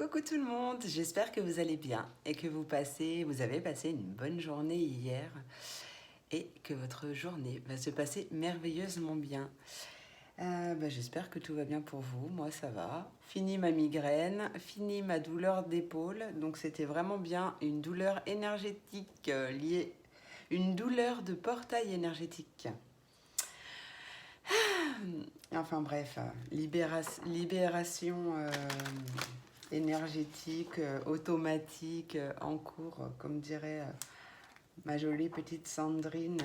Coucou tout le monde, j'espère que vous allez bien et que vous avez passé une bonne journée hier et que votre journée va se passer merveilleusement bien. J'espère que tout va bien pour vous, moi ça va. Fini ma migraine, fini ma douleur d'épaule, donc c'était vraiment bien une douleur énergétique liée, une douleur de portail énergétique. Enfin bref, libération énergétique, automatique, en cours, comme dirait ma jolie petite Sandrine.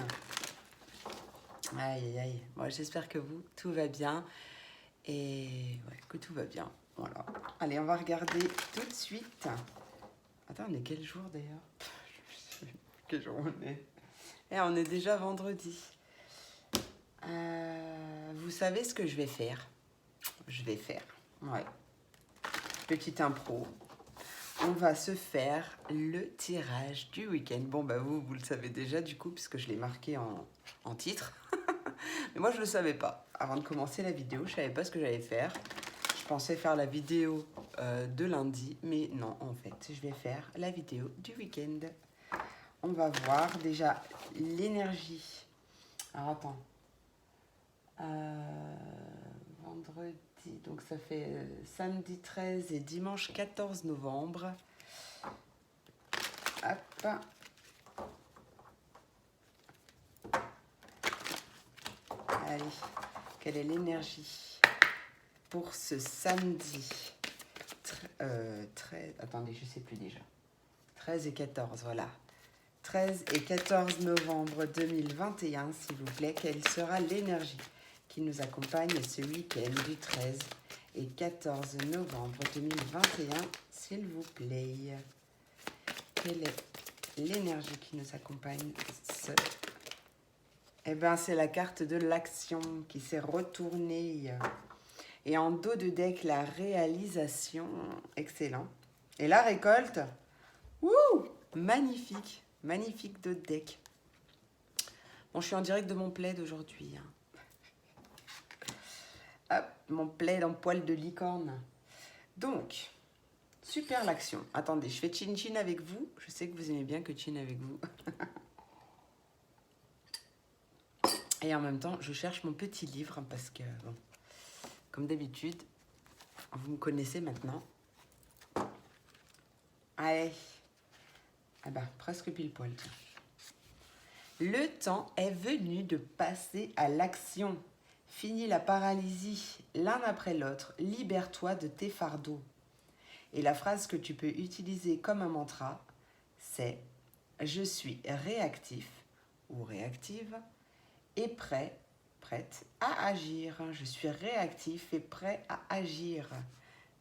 Aïe aïe aïe. Bon, j'espère que vous, tout va bien. Et ouais, que tout va bien. Voilà. Allez, on va regarder tout de suite. Attends, on est quel jour d'ailleurs? Quel jour on est? Et on est déjà vendredi. Vous savez ce que je vais faire? Ouais. Petite impro. On va se faire le tirage du week-end. Bon, bah vous le savez déjà du coup, puisque je l'ai marqué en titre. Mais moi, je ne le savais pas. Avant de commencer la vidéo, je ne savais pas ce que j'allais faire. Je pensais faire la vidéo de lundi, mais non, en fait, je vais faire la vidéo du week-end. On va voir déjà l'énergie. Alors, attends. Vendredi, donc ça fait samedi 13 et dimanche 14 novembre. Hop. Allez, quelle est l'énergie pour ce samedi 13, attendez, je ne sais plus déjà. 13 et 14, voilà. 13 et 14 novembre 2021, s'il vous plaît, quelle sera l'énergie qui nous accompagne ce week-end du 13 et 14 novembre 2021, s'il vous plaît. Quelle est l'énergie qui nous accompagne ce... Eh bien, c'est la carte de l'action qui s'est retournée. Et en dos de deck, la réalisation. Excellent. Et la récolte. Wouh! Magnifique. Magnifique dos de deck. Bon, je suis en direct de mon plaid aujourd'hui. Hop, mon plaid en poil de licorne. Donc, super l'action. Attendez, je fais chin-chin avec vous. Je sais que vous aimez bien que chin avec vous. Et en même temps, je cherche mon petit livre parce que, bon, comme d'habitude, vous me connaissez maintenant. Allez. Ah bah, presque pile poil. Le temps est venu de passer à l'action. Finis la paralysie l'un après l'autre. Libère-toi de tes fardeaux. Et la phrase que tu peux utiliser comme un mantra, c'est « Je suis réactif ou réactive et prête à agir. Je suis réactif et prêt à agir. »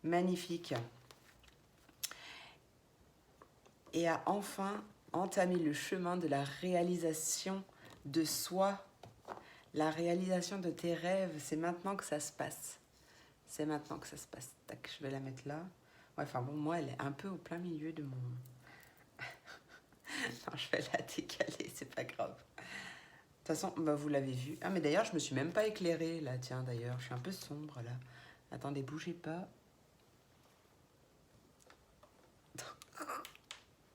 Magnifique. Et à enfin entamer le chemin de la réalisation de soi. La réalisation de tes rêves, c'est maintenant que ça se passe. C'est maintenant que ça se passe. Tac, je vais la mettre là. Ouais, enfin bon, moi, elle est un peu au plein milieu de mon... Non, je vais la décaler, c'est pas grave. De toute façon, bah, vous l'avez vu. Ah, mais d'ailleurs, je me suis même pas éclairée, là, tiens, d'ailleurs. Je suis un peu sombre, là. Attendez, bougez pas.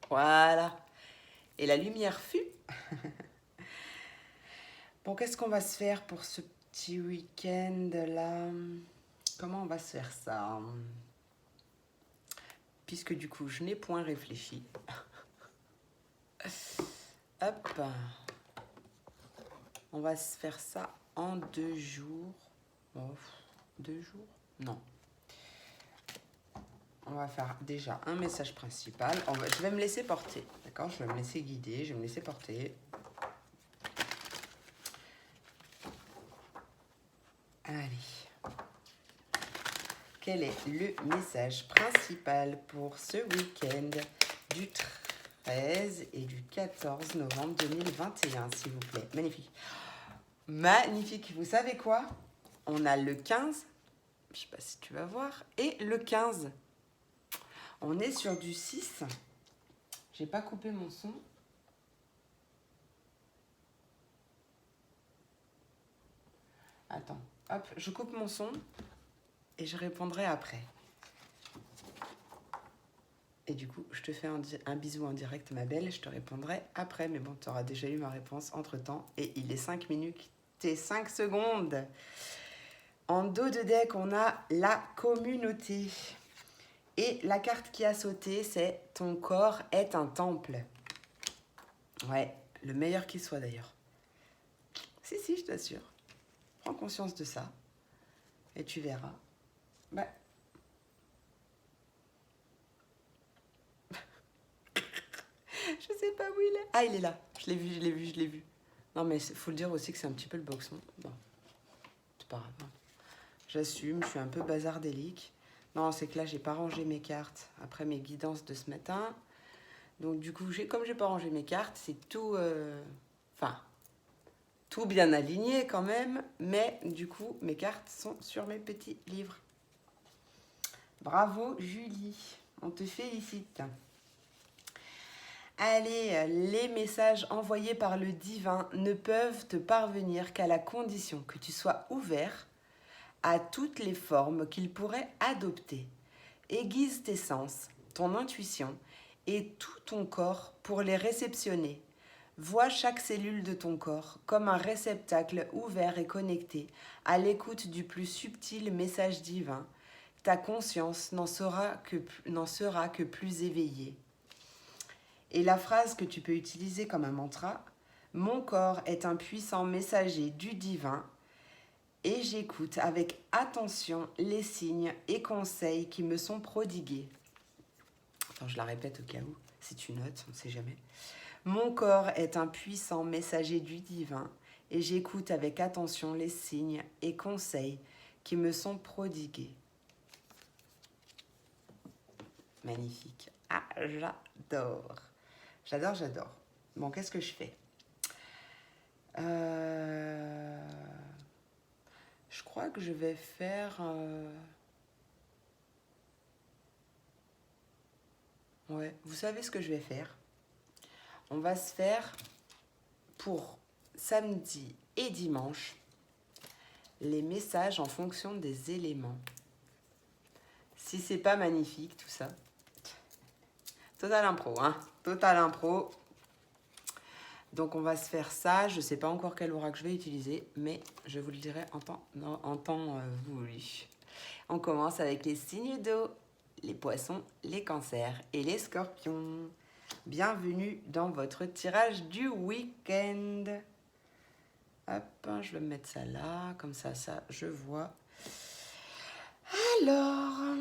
Voilà. Et la lumière fut. Bon, qu'est-ce qu'on va se faire pour ce petit week-end, là? Comment on va se faire ça? Puisque du coup, je n'ai point réfléchi. Hop. On va se faire ça en 2 jours. Oh, 2 jours? Non. On va faire déjà un message principal. Je vais me laisser porter. D'accord? Je vais me laisser guider. Je vais me laisser porter. Allez. Quel est le message principal pour ce week-end du 13 et du 14 novembre 2021, s'il vous plaît? Magnifique. Magnifique. Vous savez quoi? On a le 15. Je ne sais pas si tu vas voir. Et le 15. On est sur du 6. J'ai pas coupé mon son. Attends. Hop, je coupe mon son. Et je répondrai après. Et du coup, je te fais un bisou en direct, ma belle. Je te répondrai après. Mais bon, tu auras déjà eu ma réponse entre-temps. Et il est 5 minutes et 5 secondes. En dos de deck, on a la communauté. Et la carte qui a sauté, c'est ton corps est un temple. Ouais, le meilleur qui soit d'ailleurs. Si, je t'assure. Prends conscience de ça. Et tu verras. Bah. Je sais pas où il est. Ah, il est là. Je l'ai vu. Non, mais il faut le dire aussi que c'est un petit peu le boxon. Bon, c'est pas grave. J'assume, je suis un peu bazardélique. Non, c'est que là, j'ai pas rangé mes cartes après mes guidances de ce matin. Donc, du coup, comme j'ai pas rangé mes cartes, c'est tout... tout bien aligné quand même. Mais du coup, mes cartes sont sur mes petits livres. Bravo, Julie. On te félicite. Allez, les messages envoyés par le divin ne peuvent te parvenir qu'à la condition que tu sois ouvert à toutes les formes qu'il pourrait adopter. Aiguise tes sens, ton intuition et tout ton corps pour les réceptionner. Vois chaque cellule de ton corps comme un réceptacle ouvert et connecté à l'écoute du plus subtil message divin. Ta conscience n'en sera que plus éveillée. Et la phrase que tu peux utiliser comme un mantra, mon corps est un puissant messager du divin et j'écoute avec attention les signes et conseils qui me sont prodigués. Attends, je la répète au cas où, si tu notes, on ne sait jamais. Mon corps est un puissant messager du divin et j'écoute avec attention les signes et conseils qui me sont prodigués. Magnifique. Ah, j'adore. J'adore. Bon, qu'est-ce que je fais ? Je crois que je vais faire... Ouais, vous savez ce que je vais faire ? On va se faire pour samedi et dimanche les messages en fonction des éléments. Si c'est pas magnifique tout ça. Total impro, hein. Total impro. Donc on va se faire ça. Je sais pas encore quel oracle je vais utiliser, mais je vous le dirai en temps voulu. On commence avec les signes d'eau, les poissons, les cancers et les scorpions. Bienvenue dans votre tirage du week-end. Hop, je vais me mettre ça là, comme ça, je vois. Alors,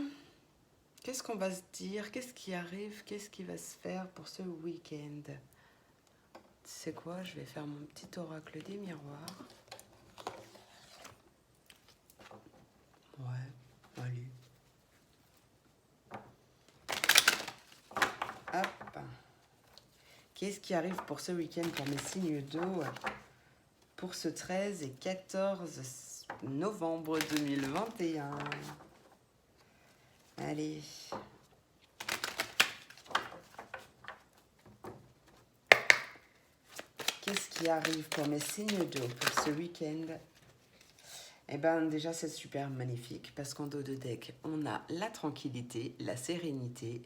qu'est-ce qu'on va se dire? Qu'est-ce qui arrive? Qu'est-ce qui va se faire pour ce week-end? Tu sais quoi? Je vais faire mon petit oracle des miroirs. Ouais, allez. Hop. Qu'est-ce qui arrive pour ce week-end pour mes signes d'eau? Pour ce 13 et 14 novembre 2021. Allez. Qu'est-ce qui arrive pour mes signes d'eau pour ce week-end? Eh bien, déjà, c'est super magnifique parce qu'en dos de deck, on a la tranquillité, la sérénité.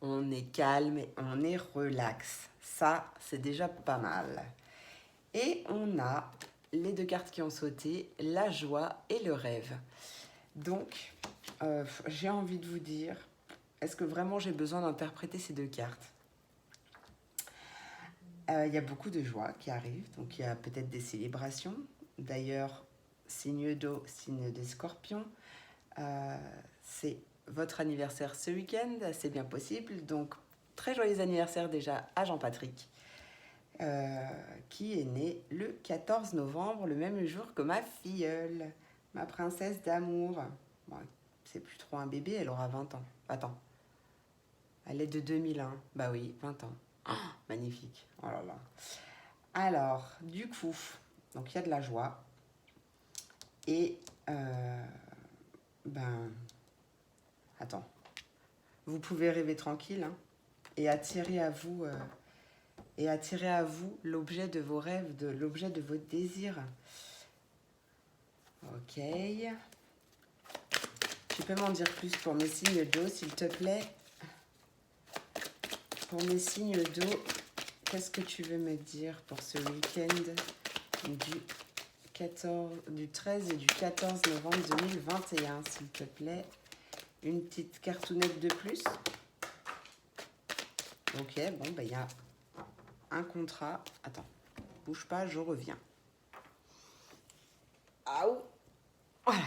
On est calme et on est relax. Ça, c'est déjà pas mal. Et on a les deux cartes qui ont sauté, la joie et le rêve. Donc, j'ai envie de vous dire, est-ce que vraiment j'ai besoin d'interpréter ces deux cartes? Il y a beaucoup de joie qui arrive, donc il y a peut-être des célébrations. D'ailleurs, signe d'eau, signe des scorpions, c'est votre anniversaire ce week-end, c'est bien possible. Donc, très joyeux anniversaire déjà à Jean-Patrick, qui est né le 14 novembre, le même jour que ma filleule, ma princesse d'amour. Bon, c'est plus trop un bébé, elle aura 20 ans. Attends, elle est de 2001. Bah oui, 20 ans. Oh, magnifique. Oh là là. Alors, du coup, donc il y a de la joie. Et, attends. Vous pouvez rêver tranquille, hein, et attirer à vous l'objet de vos rêves, l'objet de vos désirs. Ok. Tu peux m'en dire plus pour mes signes d'eau, s'il te plaît? pour mes signes d'eau, qu'est-ce que tu veux me dire pour ce week-end du 13 et du 14 novembre 2021, s'il te plaît? Une petite cartoonette de plus. Ok, bon, ben il y a un contrat. Attends, bouge pas, je reviens. Aouh! Voilà.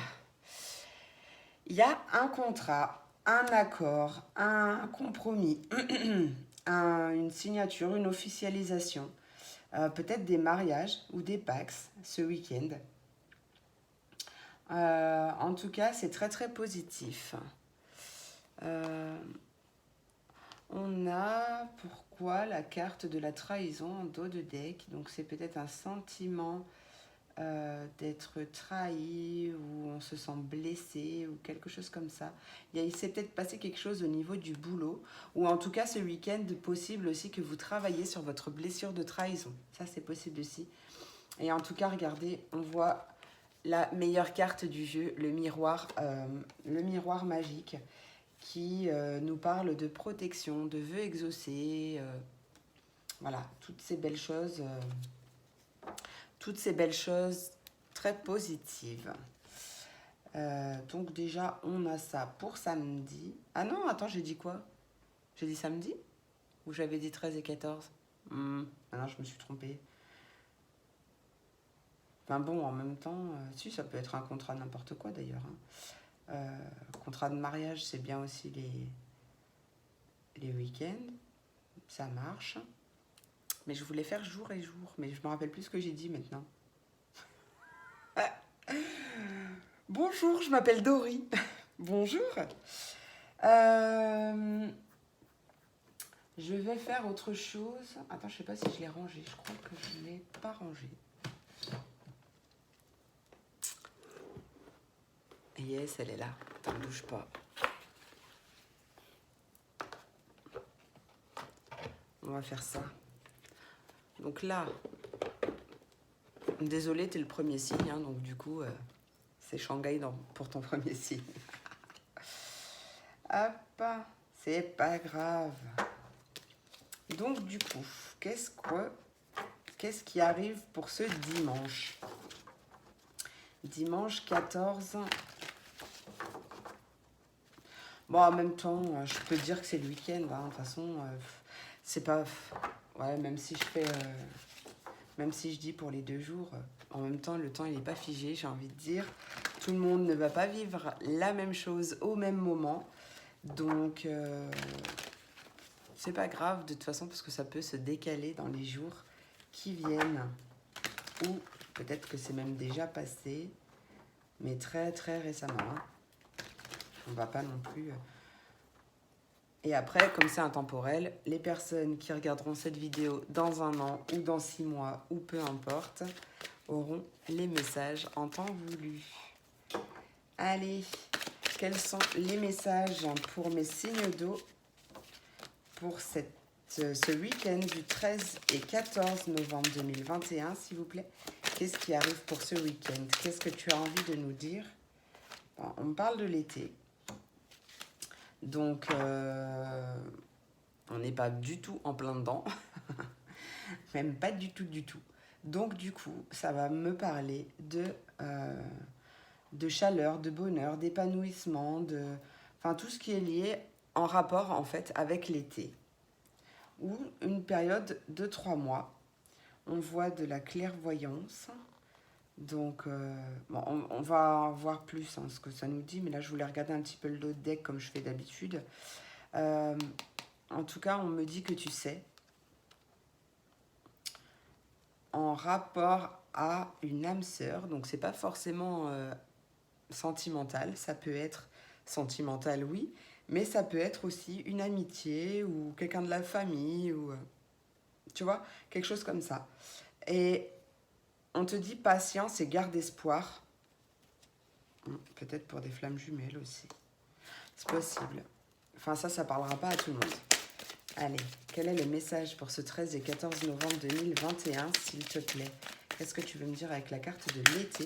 Il y a un contrat, un accord, un compromis, une signature, une officialisation, peut-être des mariages ou des Pax ce week-end. En tout cas, c'est très très positif. On a, pourquoi, la carte de la trahison en dos de deck. Donc c'est peut-être un sentiment d'être trahi ou on se sent blessé ou quelque chose comme ça. Il s'est peut-être passé quelque chose au niveau du boulot ou en tout cas ce week-end, possible aussi que vous travaillez sur votre blessure de trahison. Ça c'est possible aussi. Et en tout cas, regardez, on voit la meilleure carte du jeu, le miroir magique qui nous parle de protection, de vœux exaucés, voilà, toutes ces belles choses très positives. Donc déjà, on a ça pour samedi. Ah non, attends, j'ai dit quoi? J'ai dit samedi? Ou j'avais dit 13 et 14? Ah non, je me suis trompée. Enfin bon, en même temps, si, ça peut être un contrat n'importe quoi d'ailleurs. Contrat de mariage, c'est bien aussi les week-ends. Ça marche. Mais je voulais faire jour et jour. Mais je me rappelle plus ce que j'ai dit maintenant. Bonjour, je m'appelle Dory. Bonjour. Je vais faire autre chose. Attends, je sais pas si je l'ai rangé. Je crois que je ne l'ai pas rangé. Yes, elle est là. Attends, bouge pas. On va faire ça. Donc là, désolée, t'es le premier signe, hein, donc du coup, c'est Shanghai pour ton premier signe. Hop, c'est pas grave. Donc du coup, qu'est-ce qui arrive pour ce dimanche? Dimanche 14. Bon, en même temps, je peux dire que c'est le week-end. Hein, de toute façon, c'est pas... Ouais, même si je dis pour les 2 jours, en même temps, le temps, il n'est pas figé, j'ai envie de dire. Tout le monde ne va pas vivre la même chose au même moment. Donc, c'est pas grave de toute façon, parce que ça peut se décaler dans les jours qui viennent. Ou peut-être que c'est même déjà passé, mais très, très récemment. Hein. On va pas non plus... Et après, comme c'est intemporel, les personnes qui regarderont cette vidéo dans 1 an ou dans 6 mois ou peu importe, auront les messages en temps voulu. Allez, quels sont les messages pour mes signes d'eau pour ce week-end du 13 et 14 novembre 2021, s'il vous plaît? Qu'est-ce qui arrive pour ce week-end? Qu'est-ce que tu as envie de nous dire? Bon, on me parle de l'été. Donc, on n'est pas du tout en plein dedans. Même pas du tout, du tout. Donc, du coup, ça va me parler de chaleur, de bonheur, d'épanouissement, enfin, tout ce qui est lié en rapport, en fait, avec l'été. Ou une période de 3 mois. On voit de la clairvoyance. Donc, bon, on va voir plus ce que ça nous dit, mais là, je voulais regarder un petit peu le lot de deck comme je fais d'habitude. En tout cas, on me dit que tu sais, en rapport à une âme sœur, donc c'est pas forcément sentimental, ça peut être sentimental, oui, mais ça peut être aussi une amitié ou quelqu'un de la famille, ou tu vois, quelque chose comme ça. Et on te dit patience et garde espoir. Peut-être pour des flammes jumelles aussi. C'est possible. Enfin, ça parlera pas à tout le monde. Allez, quel est le message pour ce 13 et 14 novembre 2021, s'il te plaît? Qu'est-ce que tu veux me dire avec la carte de l'été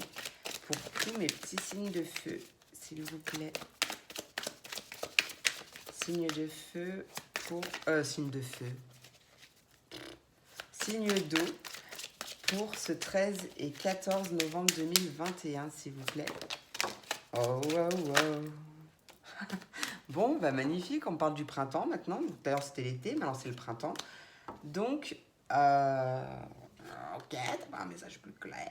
pour tous mes petits signes de feu, s'il vous plaît? Signe de feu, pour... signe de feu. Signe d'eau pour ce 13 et 14 novembre 2021, s'il vous plaît. Oh, wow, wow. Bon, bah magnifique, on parle du printemps maintenant. D'ailleurs, c'était l'été, maintenant c'est le printemps. Donc, ok, t'as un message plus clair.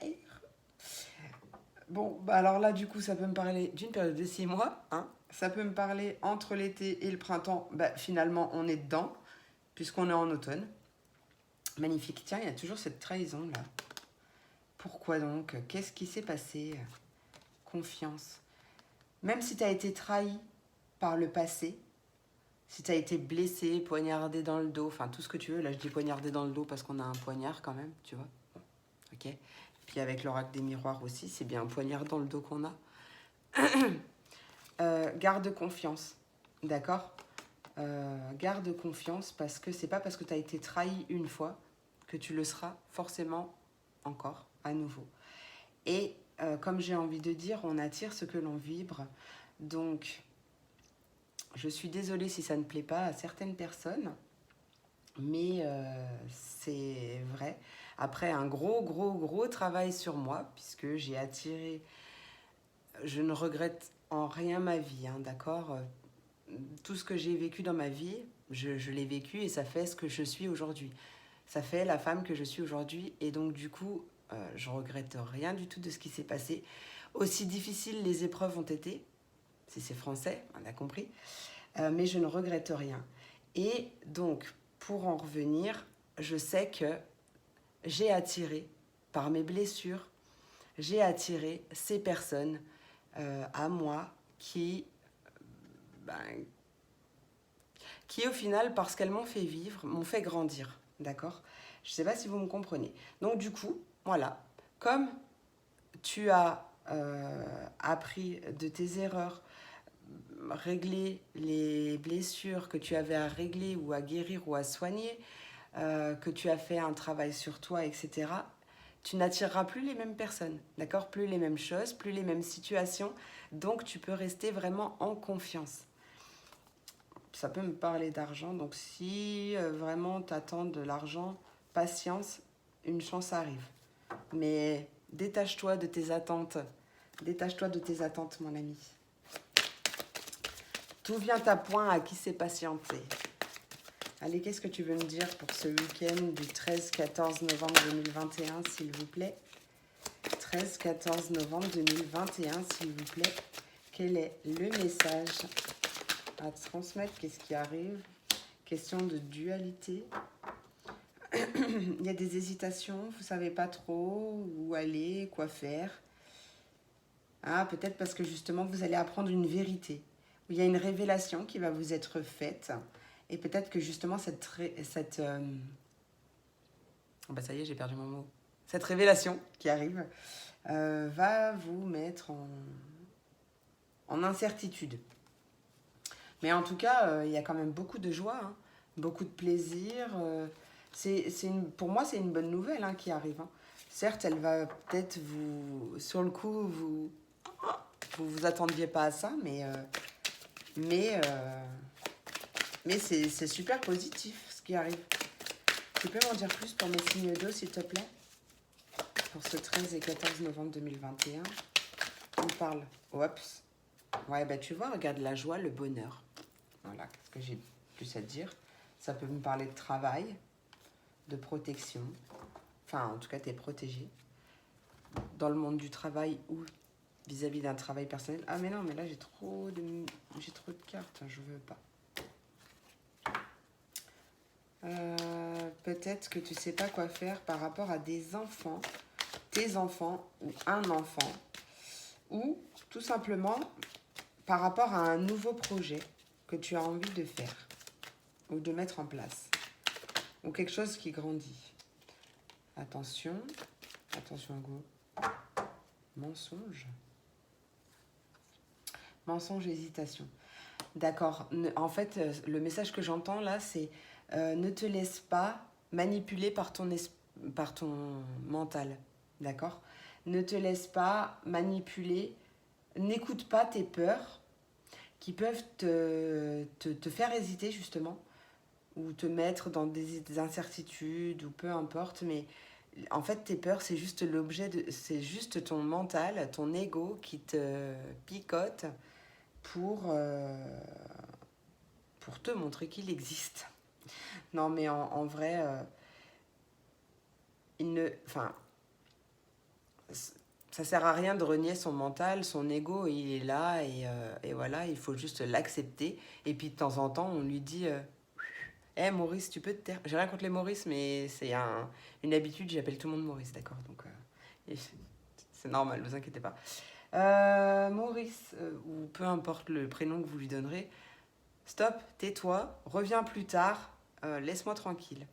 Bon, bah alors là, du coup, ça peut me parler d'une période de 6 mois. Hein. Ça peut me parler entre l'été et le printemps. Bah, finalement, on est dedans, puisqu'on est en automne. Magnifique. Tiens, il y a toujours cette trahison, là. Pourquoi donc? Qu'est-ce qui s'est passé? Confiance. Même si tu as été trahi par le passé, si tu as été blessé, poignardé dans le dos, enfin tout ce que tu veux, là je dis poignardé dans le dos parce qu'on a un poignard quand même, tu vois. Ok. Puis avec l'oracle des miroirs aussi, c'est bien un poignard dans le dos qu'on a. Garde confiance, d'accord. Garde confiance parce que c'est pas parce que tu as été trahi une fois que tu le seras forcément encore à nouveau. Et comme j'ai envie de dire, on attire ce que l'on vibre. Donc, je suis désolée si ça ne plaît pas à certaines personnes, mais c'est vrai. Après un gros travail sur moi, puisque j'ai attiré... Je ne regrette en rien ma vie, hein, d'accord. Tout ce que j'ai vécu dans ma vie, je l'ai vécu et ça fait ce que je suis aujourd'hui. Ça fait la femme que je suis aujourd'hui et donc du coup, je regrette rien du tout de ce qui s'est passé. Aussi difficiles les épreuves ont été, si c'est français, on a compris, mais je ne regrette rien. Et donc, pour en revenir, je sais que j'ai attiré, par mes blessures, j'ai attiré ces personnes à moi ben, qui au final, parce qu'elles m'ont fait vivre, m'ont fait grandir, d'accord? Je ne sais pas si vous me comprenez. Donc du coup, voilà, comme tu as appris de tes erreurs, réglé les blessures que tu avais à régler ou à guérir ou à soigner, que tu as fait un travail sur toi, etc., tu n'attireras plus les mêmes personnes, d'accord? Plus les mêmes choses, plus les mêmes situations. Donc, tu peux rester vraiment en confiance. Ça peut me parler d'argent. Donc, si vraiment tu attends de l'argent, patience, une chance arrive. Mais détache-toi de tes attentes. Détache-toi de tes attentes, mon ami. Tout vient à point à qui s'est patienté. Allez, qu'est-ce que tu veux me dire pour ce week-end du 13-14 novembre 2021, s'il vous plaît? 13-14 novembre 2021, s'il vous plaît. Quel est le message à transmettre? Qu'est-ce qui arrive? Question de dualité. Il y a des hésitations, vous ne savez pas trop où aller, quoi faire. Ah, peut-être parce que justement, vous allez apprendre une vérité. Il y a une révélation qui va vous être faite. Et peut-être que justement, oh bah ça y est, j'ai perdu mon mot. Cette révélation qui arrive va vous mettre en incertitude. Mais en tout cas, il y a quand même beaucoup de joie, hein, beaucoup de plaisir. Pour moi, c'est une bonne nouvelle hein, qui arrive. Hein. Certes, elle va peut-être sur le coup, vous attendiez pas à ça, mais c'est super positif ce qui arrive. Tu peux m'en dire plus pour mes signes d'eau, s'il te plaît? Pour ce 13 et 14 novembre 2021. On parle. Oups. Ouais, bah tu vois, regarde la joie, le bonheur. Voilà, qu'est-ce que j'ai plus à te dire? Ça peut me parler de travail, de protection. Enfin, en tout cas, tu es protégé. Dans le monde du travail ou vis-à-vis d'un travail personnel. Ah, mais non, mais là, j'ai trop de cartes. Je veux pas. Peut-être que tu sais pas quoi faire par rapport à des enfants, tes enfants ou un enfant, ou tout simplement par rapport à un nouveau projet que tu as envie de faire ou de mettre en place, ou quelque chose qui grandit. Attention, attention go. Mensonge. Mensonge, hésitation. D'accord. En fait, le message que j'entends là, c'est ne te laisse pas manipuler par ton mental. D'accord? Ne te laisse pas manipuler. N'écoute pas tes peurs qui peuvent te faire hésiter justement. ou te mettre dans des incertitudes ou peu importe, mais en fait tes peurs c'est juste c'est juste ton mental, ton ego qui te picote pour te montrer qu'il existe. Non mais en vrai, enfin, ça sert à rien de renier son mental, son ego, il est là et voilà, il faut juste l'accepter. Et puis de temps en temps, on lui dit hey, Maurice, tu peux te taire. J'ai rien contre les Maurice, mais c'est une habitude, j'appelle tout le monde Maurice, d'accord. Donc c'est normal, ne vous inquiétez pas. Maurice, ou peu importe le prénom que vous lui donnerez, stop, tais-toi, reviens plus tard, laisse-moi tranquille.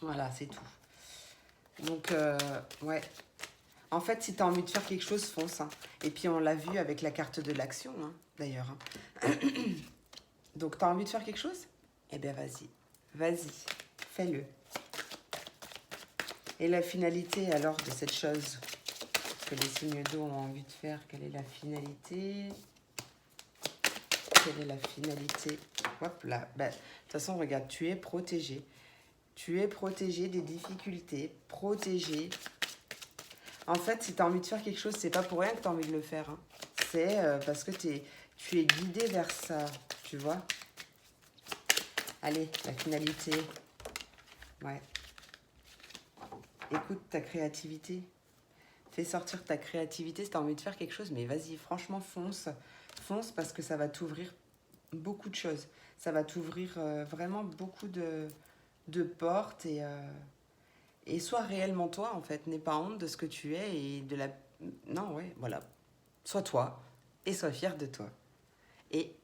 Voilà, c'est tout. Donc, ouais. En fait, si tu as envie de faire quelque chose, fonce. Hein. Et puis, on l'a vu avec la carte de l'action, hein, d'ailleurs. Hein. Donc, tu as envie de faire quelque chose? Eh bien, vas-y. Vas-y. Fais-le. Et la finalité, alors, de cette chose que les signes d'eau ont envie de faire, quelle est la finalité? Quelle est la finalité? Hop là. Bah, de toute façon, regarde, tu es protégé. Tu es protégé des difficultés. Protégé. En fait, si tu as envie de faire quelque chose, c'est pas pour rien que tu as envie de le faire. Hein. C'est parce que tu es guidé vers ça, tu vois. Allez, la finalité. Ouais. Écoute ta créativité. Fais sortir ta créativité si tu as envie de faire quelque chose. Mais vas-y, franchement, fonce. Fonce parce que ça va t'ouvrir beaucoup de choses. Ça va t'ouvrir vraiment beaucoup de portes et sois réellement toi, en fait. N'aie pas honte de ce que tu es et de la... Non, ouais, voilà. Sois toi et sois fier de toi. Et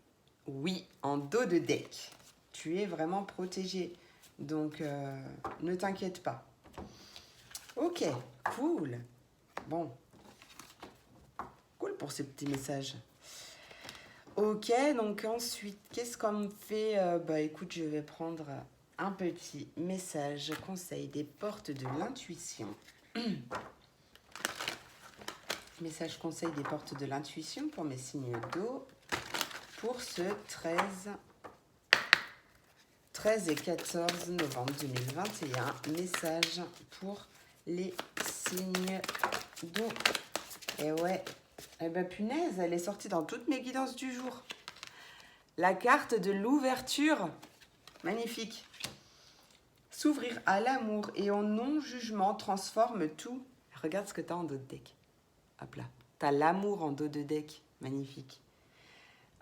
oui, en dos de deck, tu es vraiment protégé. Donc, ne t'inquiète pas. Ok, cool. Bon. Cool pour ces petits messages. Ok, donc ensuite, qu'est-ce qu'on fait? Bah écoute, je vais prendre un petit message conseil des portes de l'intuition. Message conseil des portes de l'intuition pour mes signes d'eau pour ce 13 et 14 novembre 2021. Message pour les signes d'eau. Et ouais, eh ben punaise, elle est sortie dans toutes mes guidances du jour. La carte de l'ouverture, magnifique. S'ouvrir à l'amour et au non-jugement transforme tout. Regarde ce que tu as en dos de deck. Hop là. Tu as l'amour en dos de deck. Magnifique.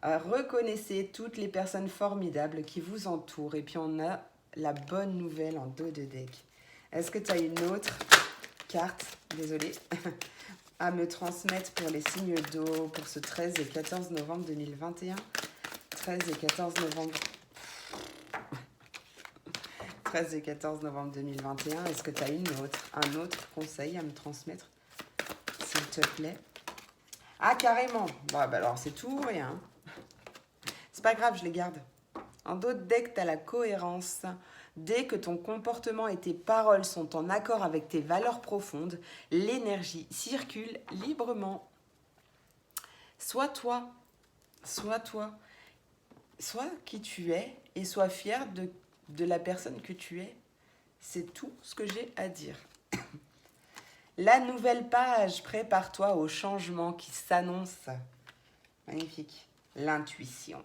Reconnaissez toutes les personnes formidables qui vous entourent. Et puis on a la bonne nouvelle en dos de deck. Est-ce que tu as une autre carte, désolée, à me transmettre pour les signes d'eau pour ce 13 et 14 novembre 2021? 13 et 14 novembre 13 et 14 novembre 2021. Est-ce que tu as un autre conseil à me transmettre, s'il te plaît? Ah, carrément. Bon, bah alors, c'est tout ou rien. C'est pas grave, je les garde. En dos de deck, tu as la cohérence. Dès que ton comportement et tes paroles sont en accord avec tes valeurs profondes, l'énergie circule librement. Sois toi. Sois toi. Sois qui tu es et sois fier de la personne que tu es. C'est tout ce que j'ai à dire. La nouvelle page, prépare-toi au changement qui s'annonce. Magnifique. L'intuition.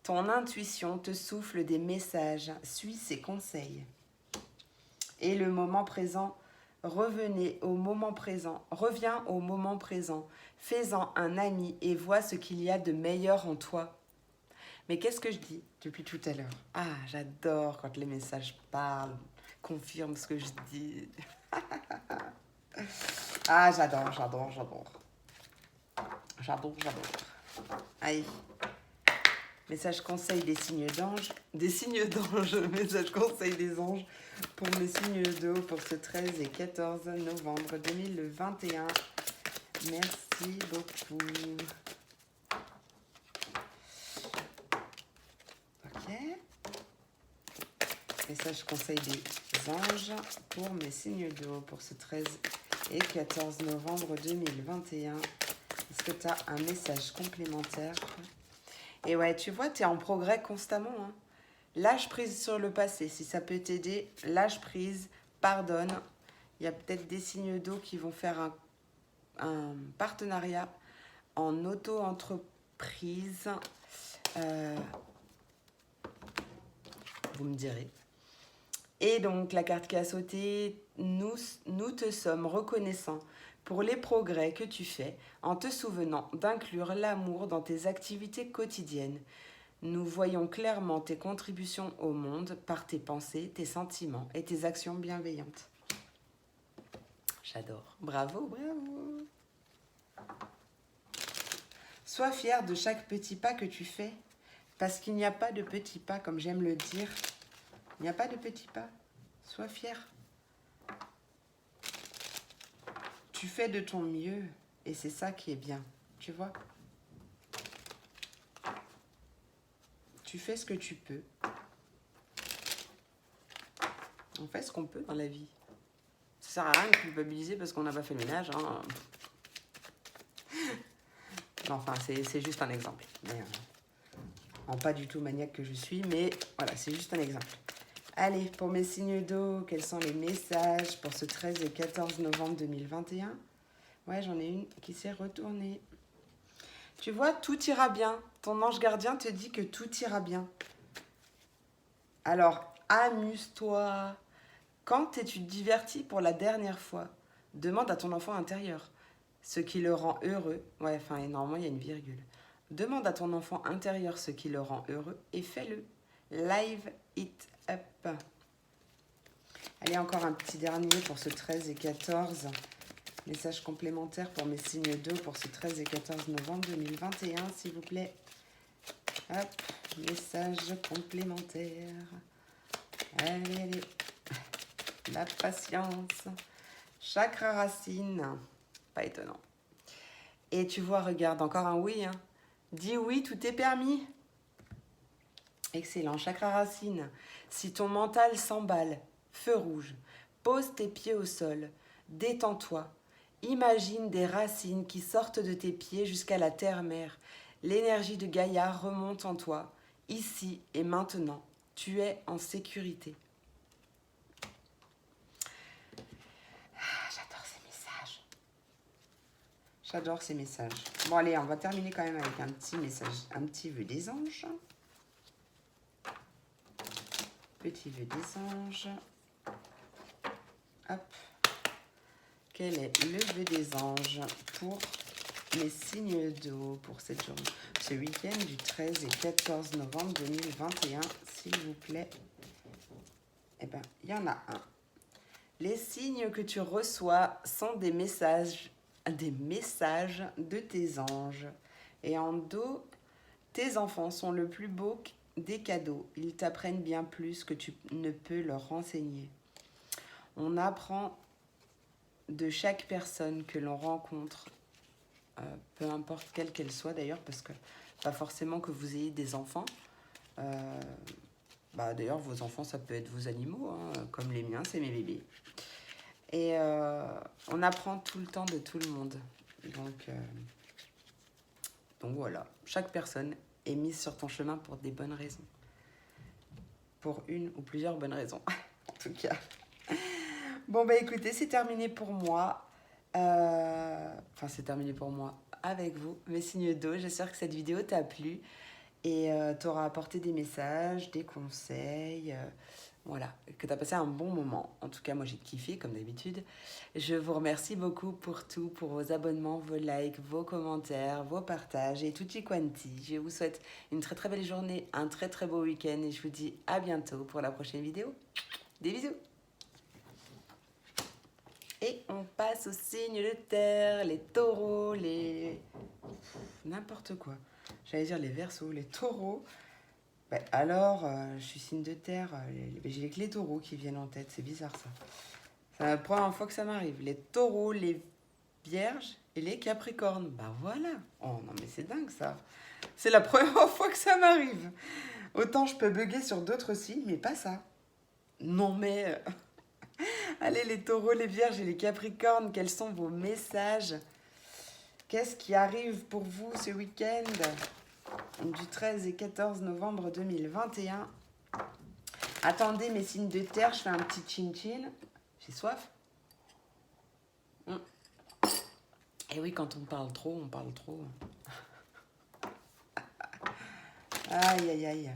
Ton intuition te souffle des messages, suis ses conseils. Et le moment présent, reviens au moment présent, fais-en un ami et vois ce qu'il y a de meilleur en toi. Mais qu'est-ce que je dis depuis tout à l'heure? Ah, j'adore quand les messages parlent, confirment ce que je dis. Ah, j'adore. Allez. Message conseil des signes d'ange. Message conseil des anges pour mes signes d'eau pour ce 13 et 14 novembre 2021. Merci beaucoup. Ok. Message conseil des anges pour mes signes d'eau pour ce 13 et 14 novembre 2021. Est-ce que tu as un message complémentaire? Et ouais, tu vois, tu es en progrès constamment. Hein. Lâche prise sur le passé. Si ça peut t'aider, lâche prise, pardonne. Il y a peut-être des signes d'eau qui vont faire un partenariat en auto-entreprise. Vous me direz. Et donc, la carte qui a sauté, nous te sommes reconnaissants pour les progrès que tu fais en te souvenant d'inclure l'amour dans tes activités quotidiennes. Nous voyons clairement tes contributions au monde par tes pensées, tes sentiments et tes actions bienveillantes. J'adore. Bravo, bravo. Sois fier de chaque petit pas que tu fais, parce qu'il n'y a pas de petits pas, comme j'aime le dire. Il n'y a pas de petits pas. Sois fier. Tu fais de ton mieux et c'est ça qui est bien, tu vois. Tu fais ce que tu peux. On fait ce qu'on peut dans la vie. Ça sert à rien de culpabiliser parce qu'on n'a pas fait le ménage. Hein. Enfin, c'est juste un exemple. Mais, en pas du tout maniaque que je suis, mais voilà, c'est juste un exemple. Allez, pour mes signes d'eau, quels sont les messages pour ce 13 et 14 novembre 2021 ? Ouais, j'en ai une qui s'est retournée. Tu vois, tout ira bien. Ton ange gardien te dit que tout ira bien. Alors, amuse-toi. Quand tu te divertis pour la dernière fois, demande à ton enfant intérieur ce qui le rend heureux. Ouais, enfin, normalement, il y a une virgule. Demande à ton enfant intérieur ce qui le rend heureux et fais-le. Live it up. Allez, encore un petit dernier pour ce 13 et 14. Message complémentaire pour mes signes d'eau pour ce 13 et 14 novembre 2021, s'il vous plaît. Hop, message complémentaire. Allez, allez. La patience. Chakra racine. Pas étonnant. Et tu vois, regarde, encore un oui. Hein. Dis oui, tout est permis. Excellent. Chakra racine. Si ton mental s'emballe, feu rouge, pose tes pieds au sol, détends-toi. Imagine des racines qui sortent de tes pieds jusqu'à la terre-mère. L'énergie de Gaïa remonte en toi, ici et maintenant. Tu es en sécurité. J'adore ces messages. J'adore ces messages. Bon, allez, on va terminer quand même avec un petit message, un petit vœu des anges. Petit vœu des anges. Hop. Quel est le vœu des anges pour mes signes d'eau pour cette journée, ce week-end du 13 et 14 novembre 2021, s'il vous plaît? Eh bien, il y en a un. Les signes que tu reçois sont des messages de tes anges. Et en dos, tes enfants sont le plus beau des cadeaux. Ils t'apprennent bien plus que tu ne peux leur renseigner. On apprend de chaque personne que l'on rencontre, peu importe quelle qu'elle soit d'ailleurs, parce que pas forcément que vous ayez des enfants. D'ailleurs, vos enfants, ça peut être vos animaux, hein, comme les miens, c'est mes bébés. Et on apprend tout le temps de tout le monde. Donc voilà, chaque personne est mise sur ton chemin pour des bonnes raisons. Pour une ou plusieurs bonnes raisons, en tout cas. Bon, écoutez, c'est terminé pour moi. C'est terminé pour moi avec vous, mes signes d'eau. J'espère que cette vidéo t'a plu et t'aura apporté des messages, des conseils. Voilà, que t'as passé un bon moment. En tout cas, moi, j'ai kiffé, comme d'habitude. Je vous remercie beaucoup pour tout, pour vos abonnements, vos likes, vos commentaires, vos partages et tutti quanti. Je vous souhaite une très très belle journée, un très très beau week-end et je vous dis à bientôt pour la prochaine vidéo. Des bisous! Et on passe aux signes de terre, les taureaux, n'importe quoi. J'allais dire les verseaux, les taureaux. Je suis signe de terre, j'ai que les taureaux qui viennent en tête, c'est bizarre ça. C'est la première fois que ça m'arrive. Les taureaux, les vierges et les capricornes. Voilà. Oh non mais c'est dingue ça. C'est la première fois que ça m'arrive. Autant je peux bugger sur d'autres signes, mais pas ça. Non mais... Allez les taureaux, les vierges et les capricornes, quels sont vos messages? Qu'est-ce qui arrive pour vous ce week-end du 13 et 14 novembre 2021? Attendez, mes signes de terre, je fais un petit chin-chin. J'ai soif. Et oui, quand on parle trop, on parle trop. Aïe, aïe, aïe.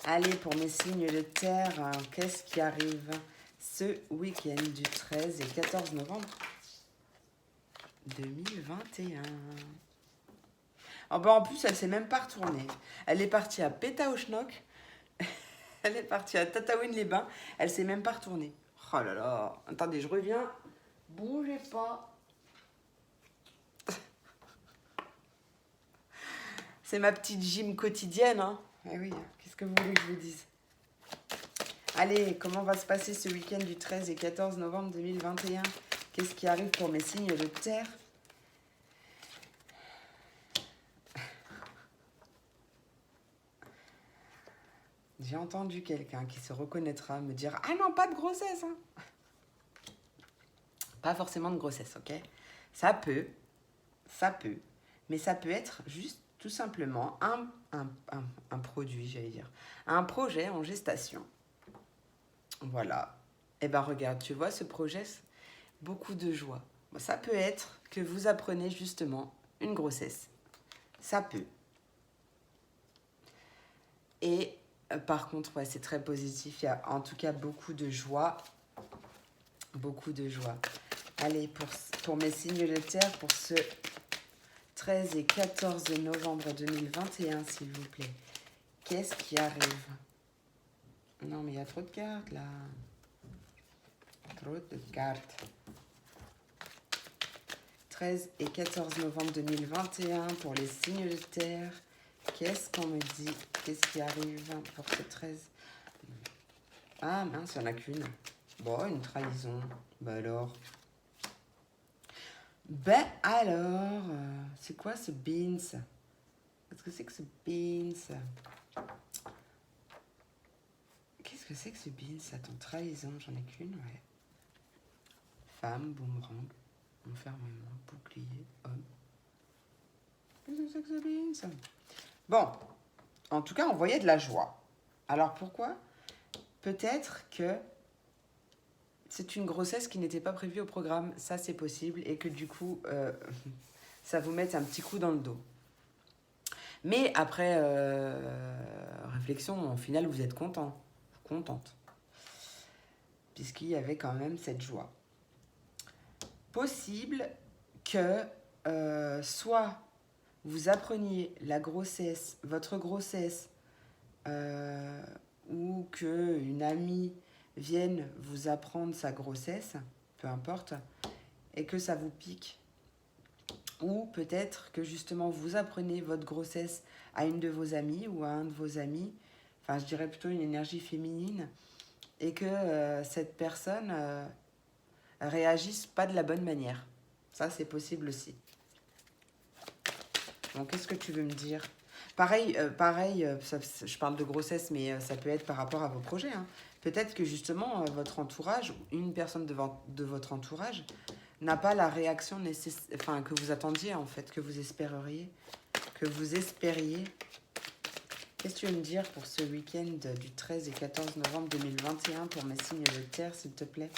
Allez, pour mes signes de terre, qu'est-ce qui arrive ce week-end du 13 et 14 novembre 2021? Oh ben en plus, elle s'est même pas retournée. Elle est partie à Pétaouchnok. Elle est partie à Tataouine-les-Bains. Elle s'est même pas retournée. Oh là là. Attendez, je reviens. Bougez pas. C'est ma petite gym quotidienne. Hein. Eh oui, qu'est-ce que vous voulez que je vous dise? Allez, comment va se passer ce week-end du 13 et 14 novembre 2021? Qu'est-ce qui arrive pour mes signes de terre? J'ai entendu quelqu'un qui se reconnaîtra me dire « Ah non, pas de grossesse hein !» Pas forcément de grossesse, ok? Ça peut, mais ça peut être juste tout simplement un produit, j'allais dire. Un projet en gestation. Voilà. Eh ben regarde, tu vois ce projet, beaucoup de joie. Bon, ça peut être que vous apprenez justement une grossesse. Ça peut. Et par contre, ouais, c'est très positif. Il y a en tout cas beaucoup de joie. Beaucoup de joie. Allez, pour mes signes de terre, pour ce 13 et 14 novembre 2021, s'il vous plaît. Qu'est-ce qui arrive? Non, mais il y a trop de cartes, là. Trop de cartes. 13 et 14 novembre 2021, pour les signes de terre. Qu'est-ce qu'on me dit? Qu'est-ce qui arrive pour ce 13? Ah, mince, il n'y en a qu'une. Bon, une trahison. Bah alors... c'est quoi ce beans? Qu'est-ce que c'est que ce beans? Qu'est-ce que c'est que ce beans? Attends, trahison, j'en ai qu'une, ouais. Femme, boomerang, enfermement, bouclier, homme. Qu'est-ce que c'est que ce beans? Bon, en tout cas, on voyait de la joie. Alors pourquoi? Peut-être que c'est une grossesse qui n'était pas prévue au programme, ça c'est possible, et que du coup, ça vous mette un petit coup dans le dos. Mais après réflexion, au final, vous êtes contente, puisqu'il y avait quand même cette joie. Possible que soit vous appreniez la grossesse, votre grossesse, ou qu'une amie vienne vous apprendre sa grossesse, peu importe, et que ça vous pique. Ou peut-être que justement vous apprenez votre grossesse à une de vos amies ou à un de vos amis, enfin je dirais plutôt une énergie féminine, et que cette personne réagisse pas de la bonne manière. Ça c'est possible aussi. Donc qu'est-ce que tu veux me dire? Pareil, je parle de grossesse, mais ça peut être par rapport à vos projets. Hein. Peut-être que justement, votre entourage, une personne de votre entourage, n'a pas la réaction que vous attendiez, en fait, que vous espériez. Qu'est-ce que tu veux me dire pour ce week-end du 13 et 14 novembre 2021 pour mes signes de terre, s'il te plaît?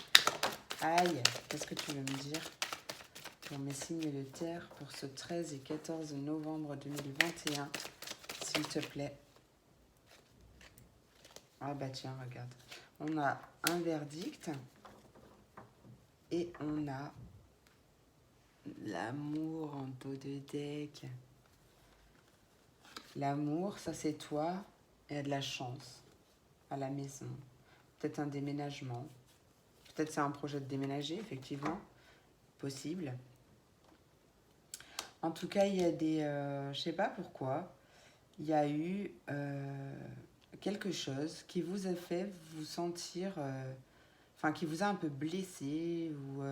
Aïe, qu'est-ce que tu veux me dire pour mes signes de terre pour ce 13 et 14 novembre 2021, s'il te plaît? Ah bah tiens, regarde. On a un verdict et on a l'amour en dos de deck. L'amour, ça c'est toi, et il y a de la chance à la maison. Peut-être un déménagement. Peut-être c'est un projet de déménager, effectivement. Possible. En tout cas, il y a des... je sais pas pourquoi. Il y a eu quelque chose qui vous a fait vous sentir... qui vous a un peu blessé ou...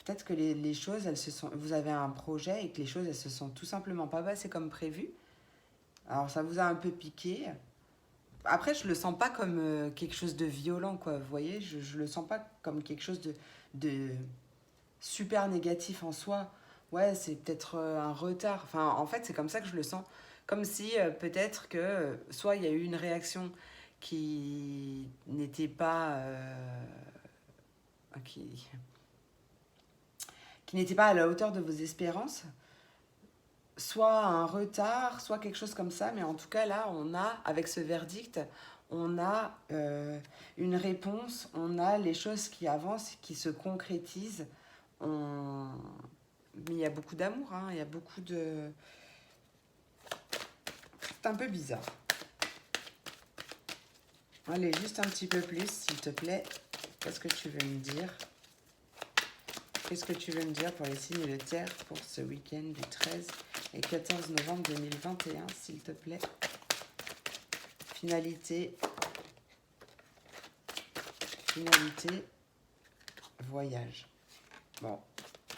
peut-être que les choses, elles se sont... Vous avez un projet et que les choses, elles se sont tout simplement pas passées comme prévu. Alors, ça vous a un peu piqué. Après, je le sens pas comme quelque chose de violent, quoi. Vous voyez, je le sens pas comme quelque chose de super négatif en soi. ouais, c'est peut-être un retard. Enfin, en fait, c'est comme ça que je le sens. Comme si peut-être que soit il y a eu une réaction qui n'était pas... qui, qui n'était pas à la hauteur de vos espérances, soit un retard, soit quelque chose comme ça. Mais en tout cas, là, on a, avec ce verdict, on a une réponse, on a les choses qui avancent, qui se concrétisent. On... Mais il y a beaucoup d'amour, hein, il y a beaucoup de... C'est un peu bizarre. Allez, juste un petit peu plus, s'il te plaît. Qu'est-ce que tu veux me dire? Qu'est-ce que tu veux me dire pour les signes de terre pour ce week-end du 13 et 14 novembre 2021, s'il te plaît? Finalité. Finalité. Voyage. Bon,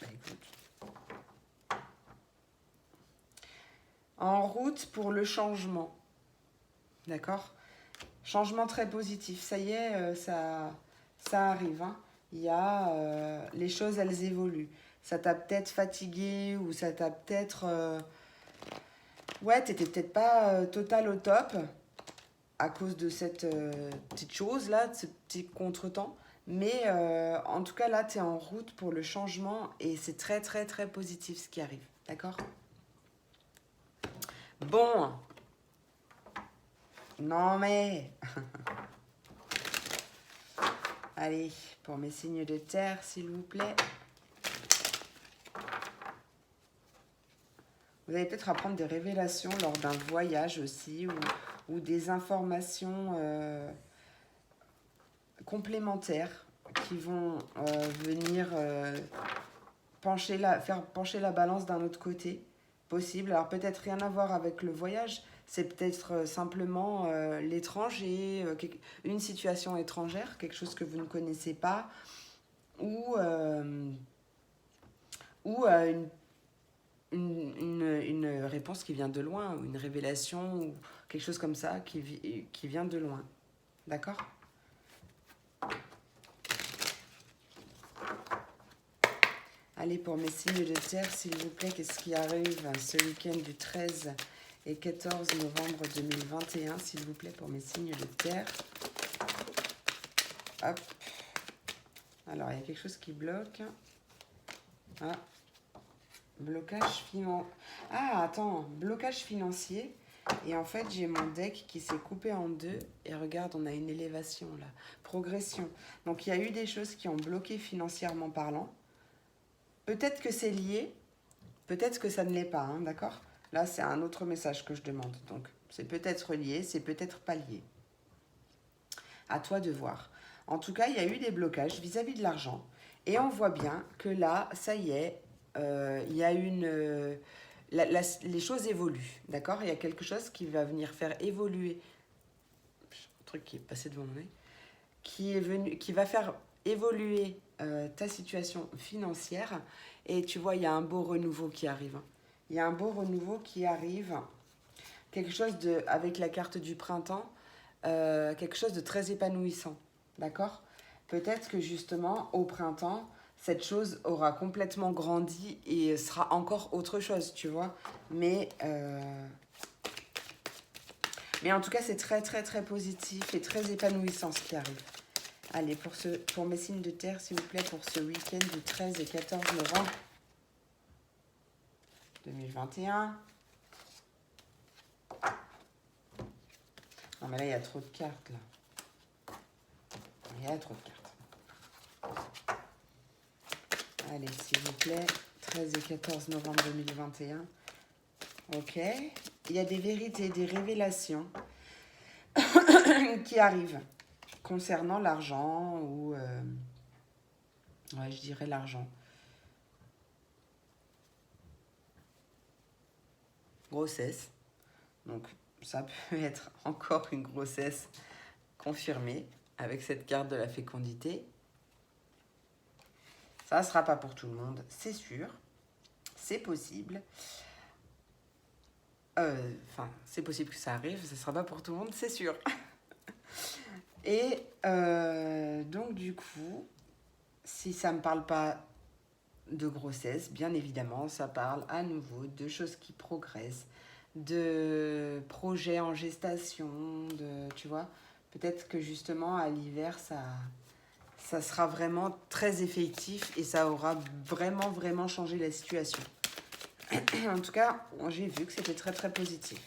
bah écoute. En route pour le changement. D'accord? Changement très positif. Ça y est, ça arrive. Hein. Il y a... les choses, elles évoluent. Ça t'a peut-être fatigué ou ça t'a peut-être... ouais, t'étais peut-être pas total au top à cause de cette petite chose-là, de ce petit contretemps. Mais en tout cas, là, t'es en route pour le changement et c'est très, très, très positif ce qui arrive. D'accord? Bon. Non, mais... Allez, pour mes signes de terre, s'il vous plaît. Vous allez peut-être apprendre des révélations lors d'un voyage aussi, ou des informations complémentaires qui vont venir faire pencher la balance d'un autre côté, possible. Alors peut-être rien à voir avec le voyage, c'est peut-être simplement l'étranger, une situation étrangère, quelque chose que vous ne connaissez pas, ou une réponse qui vient de loin, ou une révélation, ou quelque chose comme ça qui vient de loin. D'accord? Allez, pour mes signes de terre, s'il vous plaît, qu'est-ce qui arrive ce week-end du 13 et 14 novembre 2021, s'il vous plaît, pour mes signes de terre. Hop. Alors, il y a quelque chose qui bloque. Ah. Blocage financier. Ah, attends, blocage financier. Et en fait, j'ai mon deck qui s'est coupé en deux. Et regarde, on a une élévation là. Progression. Donc, il y a eu des choses qui ont bloqué financièrement parlant. Peut-être que c'est lié. Peut-être que ça ne l'est pas, hein, d'accord? Là, c'est un autre message que je demande. Donc, c'est peut-être lié, c'est peut-être pas lié. À toi de voir. En tout cas, il y a eu des blocages vis-à-vis de l'argent. Et on voit bien que là, ça y est, il y a une... les choses évoluent, d'accord? Il y a quelque chose qui va venir faire évoluer... Un truc qui est passé devant mon œil. Qui va faire évoluer ta situation financière. Et tu vois, il y a un beau renouveau qui arrive. Il y a un beau renouveau qui arrive. Quelque chose de... Avec la carte du printemps, quelque chose de très épanouissant, d'accord? Peut-être que justement, au printemps, cette chose aura complètement grandi et sera encore autre chose, tu vois. Mais en tout cas, c'est très, très, très positif et très épanouissant ce qui arrive. Allez, pour mes signes de terre, s'il vous plaît, pour ce week-end du 13 et 14 novembre 2021. Non, mais là, il y a trop de cartes, là. Il y a trop de cartes. Allez, s'il vous plaît, 13 et 14 novembre 2021. Ok. Il y a des vérités, des révélations qui arrivent concernant l'argent ou... ouais, je dirais l'argent. Grossesse. Donc, ça peut être encore une grossesse confirmée avec cette carte de la fécondité. Ça ne sera pas pour tout le monde, c'est sûr. C'est possible. Enfin, c'est possible que ça arrive, ça ne sera pas pour tout le monde, c'est sûr. Et donc, du coup, si ça ne me parle pas de grossesse, bien évidemment. Ça parle à nouveau de choses qui progressent, de projets en gestation, tu vois. Peut-être que justement, à l'hiver, ça sera vraiment très effectif et ça aura vraiment, vraiment changé la situation. En tout cas, j'ai vu que c'était très, très positif.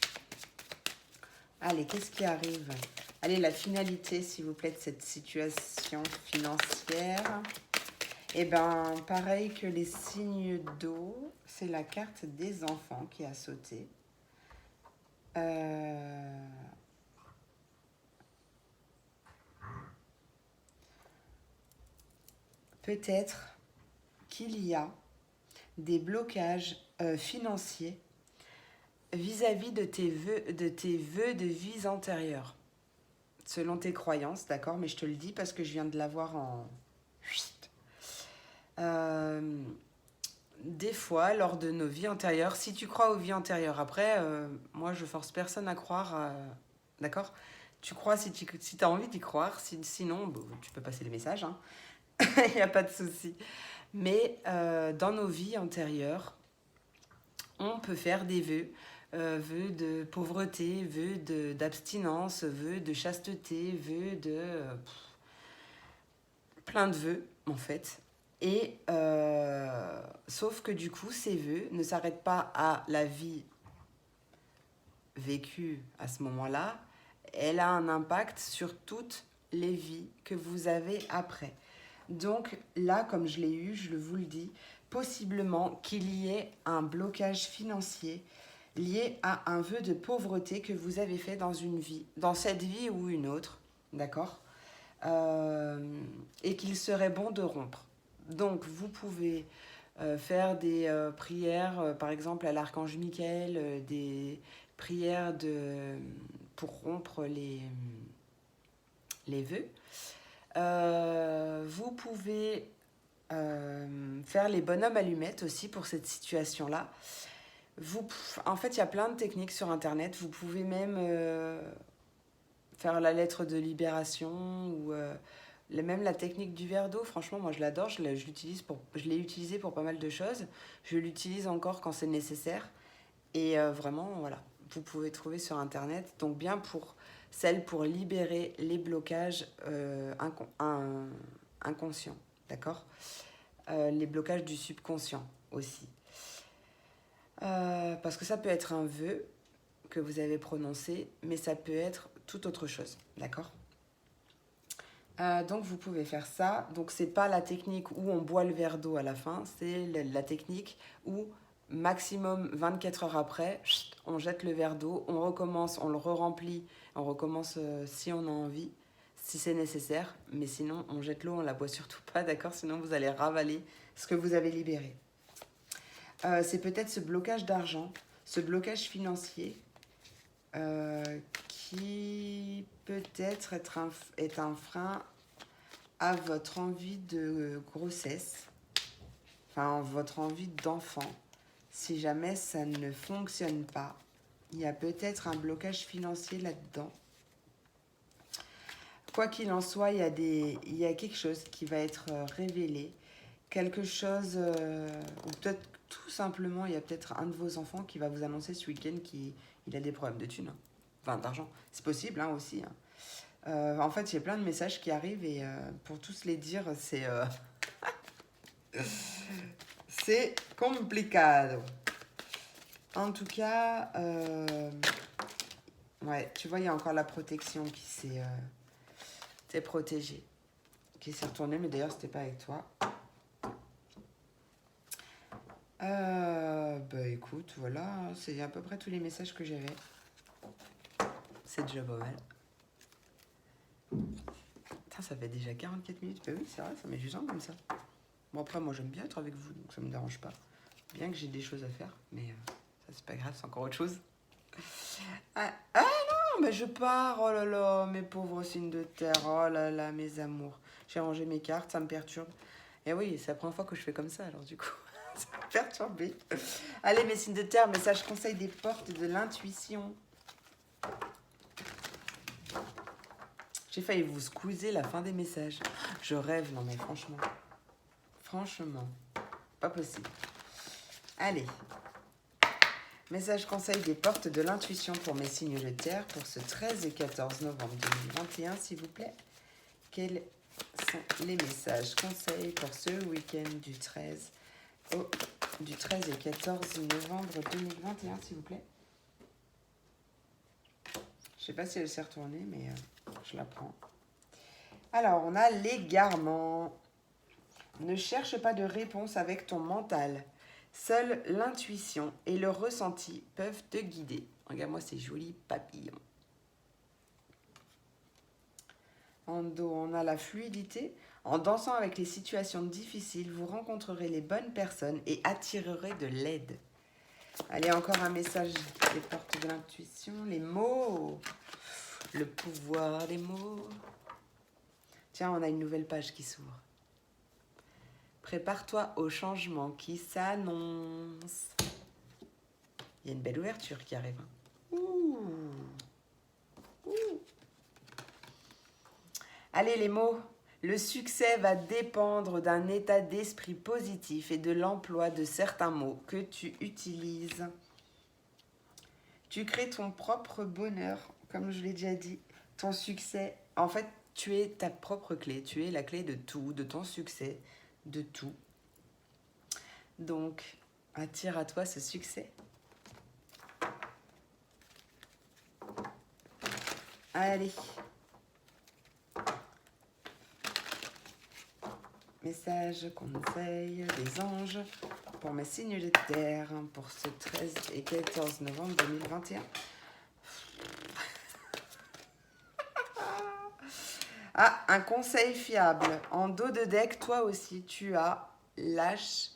Allez, qu'est-ce qui arrive? Allez, la finalité, s'il vous plaît, de cette situation financière. Eh bien, pareil que les signes d'eau, c'est la carte des enfants qui a sauté. Peut-être qu'il y a des blocages financiers vis-à-vis de tes vœux de vies antérieures, selon tes croyances, d'accord? Mais je te le dis parce que je viens de l'avoir en... des fois, lors de nos vies antérieures, si tu crois aux vies antérieures, après, moi, je force personne à croire, d'accord? Tu crois si tu as envie d'y croire, sinon, bon, tu peux passer le message, hein. Il n'y a pas de souci. Mais dans nos vies antérieures, on peut faire des vœux. Vœux de pauvreté, vœux d'abstinence, vœux de chasteté, vœux de... plein de vœux, en fait. Et sauf que du coup, ces vœux ne s'arrêtent pas à la vie vécue à ce moment-là. Elle a un impact sur toutes les vies que vous avez après. Donc là, comme je l'ai eu, je vous le dis, possiblement qu'il y ait un blocage financier lié à un vœu de pauvreté que vous avez fait dans une vie, dans cette vie ou une autre, d'accord? Et qu'il serait bon de rompre. Donc vous pouvez faire des prières, par exemple à l'archange Michael, des prières pour rompre les vœux. Vous pouvez faire les bonhommes allumettes aussi pour cette situation-là. En fait, il y a plein de techniques sur Internet. Vous pouvez même faire la lettre de libération ou même la technique du verre d'eau. Franchement, moi, je l'adore. Je l'ai utilisé pour pas mal de choses. Je l'utilise encore quand c'est nécessaire. Et vraiment, voilà, vous pouvez trouver sur Internet. Donc, bien pour celle pour libérer les blocages inconscients, d'accord? Les blocages du subconscient aussi. Parce que ça peut être un vœu que vous avez prononcé, mais ça peut être tout autre chose, d'accord? Donc vous pouvez faire ça. Donc c'est pas la technique où on boit le verre d'eau à la fin, c'est la technique où maximum 24 heures après, on jette le verre d'eau, on recommence, on le re-remplit, on recommence si on a envie, si c'est nécessaire, mais sinon on jette l'eau, on la boit surtout pas, d'accord? Sinon vous allez ravaler ce que vous avez libéré. C'est peut-être ce blocage d'argent, ce blocage financier qui peut-être est un frein à votre envie de grossesse, enfin votre envie d'enfant. Si jamais ça ne fonctionne pas, il y a peut-être un blocage financier là-dedans. Quoi qu'il en soit, il y a quelque chose qui va être révélé, quelque chose, ou peut-être tout simplement, il y a peut-être un de vos enfants qui va vous annoncer ce week-end qu'il a des problèmes de thunes, enfin d'argent. C'est possible hein, aussi. Hein. En fait, il y a plein de messages qui arrivent et pour tous les dire, c'est complicado. En tout cas, ouais, tu vois, il y a encore la protection qui s'est protégée, qui s'est retournée, mais d'ailleurs, c'était pas avec toi. Bah écoute, voilà, c'est à peu près tous les messages que j'avais. C'est déjà pas mal. Putain, ça fait déjà 44 minutes. Bah oui, c'est vrai, ça met du temps comme ça. Bon, après, moi, j'aime bien être avec vous, donc ça me dérange pas. Bien que j'ai des choses à faire, mais ça, c'est pas grave, c'est encore autre chose. Ah non, mais je pars, oh là là, mes pauvres signes de terre, oh là là, mes amours. J'ai rangé mes cartes, ça me perturbe. Et oui, c'est la première fois que je fais comme ça, alors du coup, ça me perturbe. Allez, mes signes de terre, message conseil des portes de l'intuition. J'ai failli vous squeezer la fin des messages. Je rêve, non mais franchement. Franchement. pas possible. Allez. Message conseil des portes de l'intuition pour mes signes de terre pour ce 13 et 14 novembre 2021, s'il vous plaît. Quels sont les messages conseils pour ce week-end du 13 et 14 novembre 2021, s'il vous plaît? Je sais pas si elle s'est retournée, mais je la prends. Alors, on a l'égarement. Ne cherche pas de réponse avec ton mental. Seule l'intuition et le ressenti peuvent te guider. Regarde-moi ces jolis papillons. En dos, on a la fluidité. En dansant avec les situations difficiles, vous rencontrerez les bonnes personnes et attirerez de l'aide. Allez, encore un message des portes de l'intuition. Les mots. Le pouvoir des mots. Tiens, on a une nouvelle page qui s'ouvre. Prépare-toi au changement qui s'annonce. Il y a une belle ouverture qui arrive. Ouh. Ouh. Allez, les mots. Le succès va dépendre d'un état d'esprit positif et de l'emploi de certains mots que tu utilises. Tu crées ton propre bonheur, comme je l'ai déjà dit. Ton succès, en fait, tu es ta propre clé. Tu es la clé de tout, de ton succès, de tout. Donc, attire à toi ce succès. Allez. Message, conseil des anges pour mes signes de terre pour ce 13 et 14 novembre 2021. Ah, un conseil fiable. En dos de deck, toi aussi, tu as lâche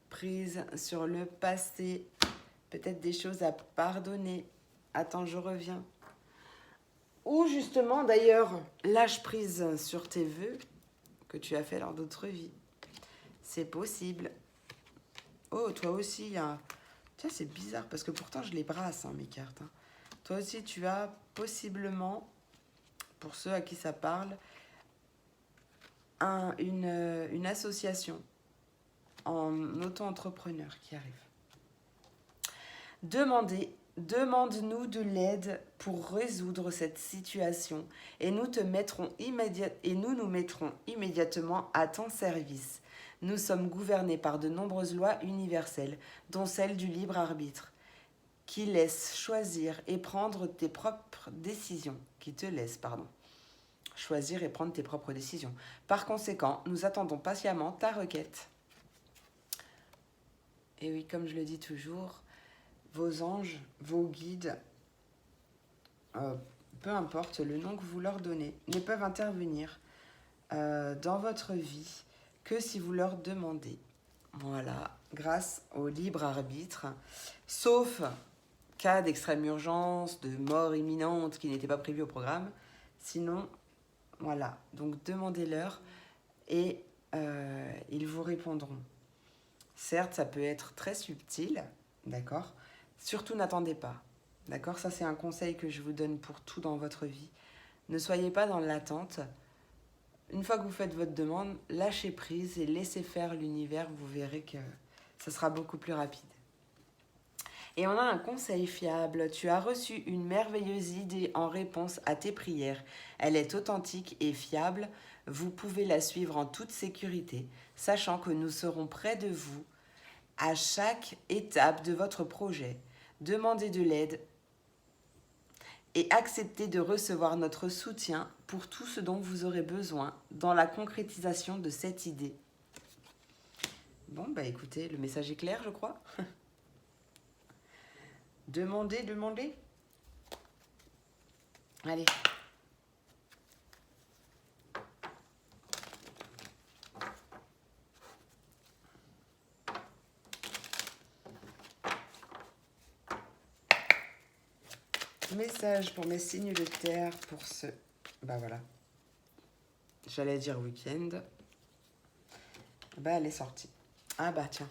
prise sur le passé. Peut-être des choses à pardonner. Attends, je reviens. Ou justement, d'ailleurs, lâche prise sur tes vœux que tu as fait lors d'autres vies. C'est possible. Oh, toi aussi, il y a... Tiens, c'est bizarre, parce que pourtant, je les brasse, hein, mes cartes. Hein. Toi aussi, tu as possiblement, pour ceux à qui ça parle, une association en auto-entrepreneur qui arrive. Demande-nous de l'aide pour résoudre cette situation et nous nous mettrons immédiatement à ton service. Nous sommes gouvernés par de nombreuses lois universelles, dont celle du libre arbitre, qui laisse choisir et prendre tes propres décisions, choisir et prendre tes propres décisions. Par conséquent, nous attendons patiemment ta requête. Et oui, comme je le dis toujours, vos anges, vos guides, peu importe le nom que vous leur donnez, ne peuvent intervenir dans votre vie que si vous leur demandez. Voilà, grâce au libre arbitre, sauf cas d'extrême urgence, de mort imminente qui n'était pas prévue au programme. Sinon, voilà, donc demandez-leur et ils vous répondront. Certes, ça peut être très subtil, d'accord ? Surtout, n'attendez pas, d'accord ? Ça, c'est un conseil que je vous donne pour tout dans votre vie. Ne soyez pas dans l'attente. Une fois que vous faites votre demande, lâchez prise et laissez faire l'univers. Vous verrez que ça sera beaucoup plus rapide. Et on a un conseil fiable. Tu as reçu une merveilleuse idée en réponse à tes prières. Elle est authentique et fiable. Vous pouvez la suivre en toute sécurité, sachant que nous serons près de vous à chaque étape de votre projet. Demandez de l'aide et acceptez de recevoir notre soutien pour tout ce dont vous aurez besoin dans la concrétisation de cette idée. Bon, bah écoutez, le message est clair, je crois. Demandez. Allez. Message pour mes signes de terre pour ce... Bah voilà. J'allais dire week-end. Bah elle est sortie. Ah bah tiens.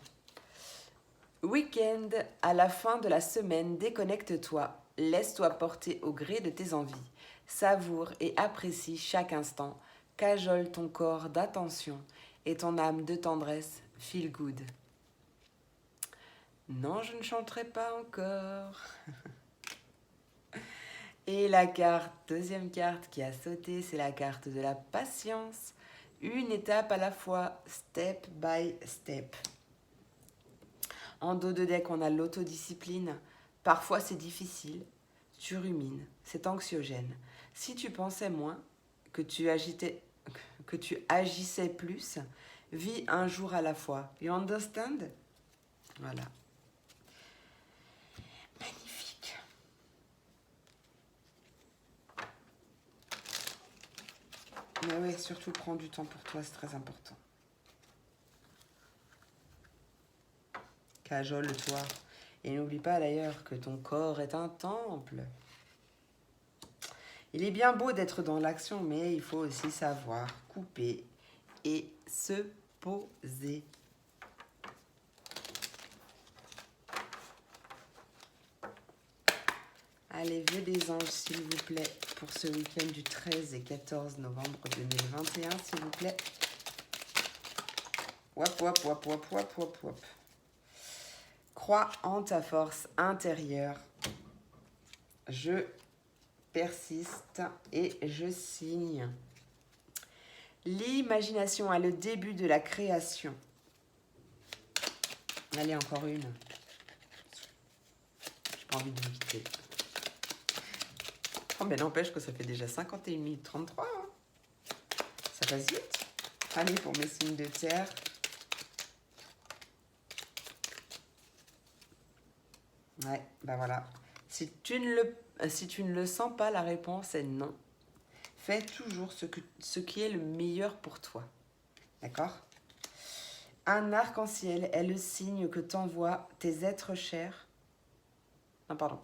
Week-end, à la fin de la semaine, déconnecte-toi. Laisse-toi porter au gré de tes envies. Savoure et apprécie chaque instant. Cajole ton corps d'attention et ton âme de tendresse. Feel good. Non, je ne chanterai pas encore. Et la carte, deuxième carte qui a sauté, c'est la carte de la patience. Une étape à la fois, step by step. En dos de deck, on a l'autodiscipline. Parfois, c'est difficile. Tu rumines, c'est anxiogène. Si tu pensais moins, que tu agissais plus, vis un jour à la fois. You understand? Voilà. Magnifique. Mais oui, surtout prends du temps pour toi, c'est très important. Cajole-toi. Et n'oublie pas d'ailleurs que ton corps est un temple. Il est bien beau d'être dans l'action, mais il faut aussi savoir couper et se poser. Allez, vœux des anges, s'il vous plaît, pour ce week-end du 13 et 14 novembre 2021, s'il vous plaît. Wap, wap, wap, wap, wap, wap, wap. Crois en ta force intérieure. Je persiste et je signe. L'imagination est le début de la création. Allez, encore une. J'ai pas envie de vous quitter. Oh, mais n'empêche que ça fait déjà 51 minutes 33. Hein. Ça passe vite. Allez, pour mes signes de terre. Ouais, ben voilà. Si tu ne le sens pas, la réponse est non. Fais toujours ce qui est le meilleur pour toi. D'accord? Un arc-en-ciel est le signe que t'envoient tes êtres chers. Non, pardon.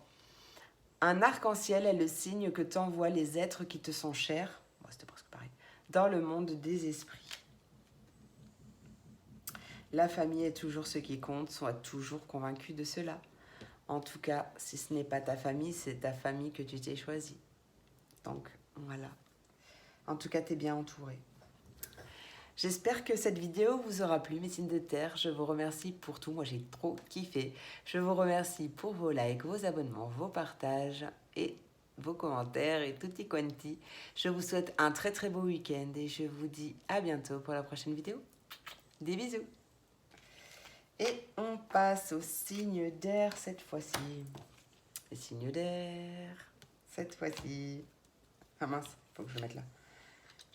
Un arc-en-ciel est le signe que t'envoient les êtres qui te sont chers. Bon, c'était presque pareil. Dans le monde des esprits. La famille est toujours ce qui compte. Sois toujours convaincu de cela. En tout cas, si ce n'est pas ta famille, c'est ta famille que tu t'es choisie. Donc, voilà. En tout cas, tu es bien entouré. J'espère que cette vidéo vous aura plu, mes signes de terre. Je vous remercie pour tout. Moi, j'ai trop kiffé. Je vous remercie pour vos likes, vos abonnements, vos partages et vos commentaires et tutti quanti. Je vous souhaite un très très beau week-end et je vous dis à bientôt pour la prochaine vidéo. Des bisous. Et on passe au signe d'air cette fois-ci. Les signes d'air, cette fois-ci. Ah mince, il faut que je le mette là.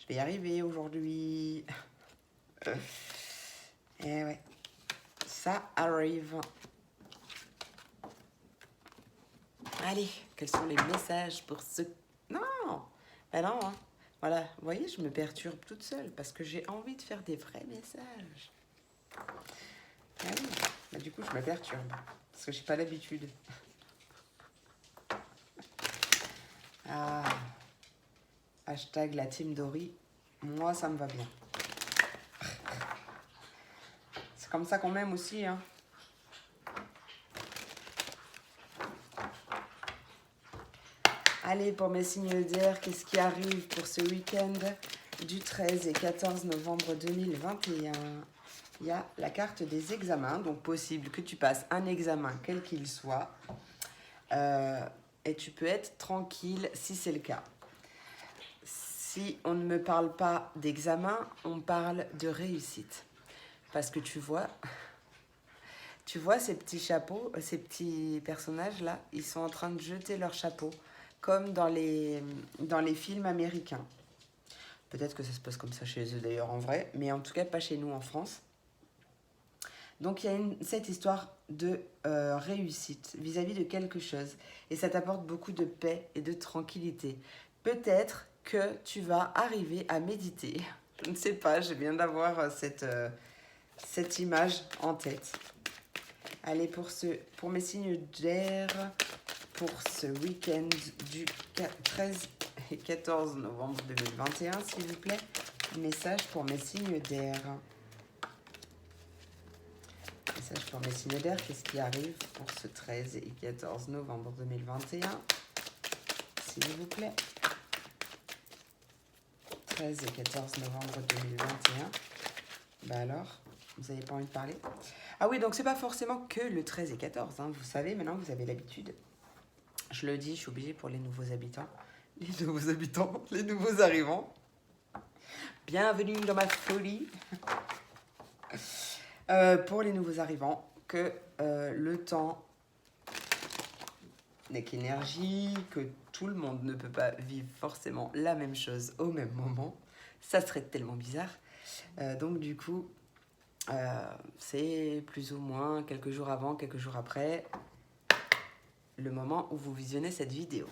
Je vais y arriver aujourd'hui. Eh ouais, ça arrive. Allez, quels sont les messages pour ceux... Non, ben non, hein. Voilà, vous voyez, je me perturbe toute seule parce que j'ai envie de faire des vrais messages. Ah oui, bah, du coup, je me perturbe parce que j'ai pas l'habitude. Ah, hashtag la team Dory, moi ça me va bien. C'est comme ça qu'on m'aime aussi, hein. Allez, pour mes signes d'air, qu'est-ce qui arrive pour ce week-end du 13 et 14 novembre 2021? Il y a la carte des examens, donc possible que tu passes un examen, quel qu'il soit, et tu peux être tranquille si c'est le cas. Si on ne me parle pas d'examen, on parle de réussite. Parce que tu vois ces petits chapeaux, ces petits personnages-là, ils sont en train de jeter leur chapeau, comme dans les films américains. Peut-être que ça se passe comme ça chez eux d'ailleurs en vrai, mais en tout cas pas chez nous en France. Donc il y a cette histoire de réussite vis-à-vis de quelque chose. Et ça t'apporte beaucoup de paix et de tranquillité. Peut-être que tu vas arriver à méditer. Je ne sais pas, je viens d'avoir cette image en tête. Allez, pour mes signes d'air, pour ce week-end du 13 et 14 novembre 2021, s'il vous plaît, message pour mes signes d'air. Message pour mes signes d'air, qu'est-ce qui arrive pour ce 13 et 14 novembre 2021, s'il vous plaît. 13 et 14 novembre 2021. Bah alors, Vous n'avez pas envie de parler? Ah oui, donc c'est pas forcément que le 13 et 14. Hein. Vous savez, maintenant, vous avez l'habitude. Je le dis, je suis obligée pour les nouveaux habitants. Les nouveaux habitants, les nouveaux arrivants. Bienvenue dans ma folie. Pour les nouveaux arrivants, que le temps n'est qu'énergie, que tout le monde ne peut pas vivre forcément la même chose au même moment. Ça serait tellement bizarre. Donc du coup, c'est plus ou moins quelques jours avant, quelques jours après le moment où vous visionnez cette vidéo.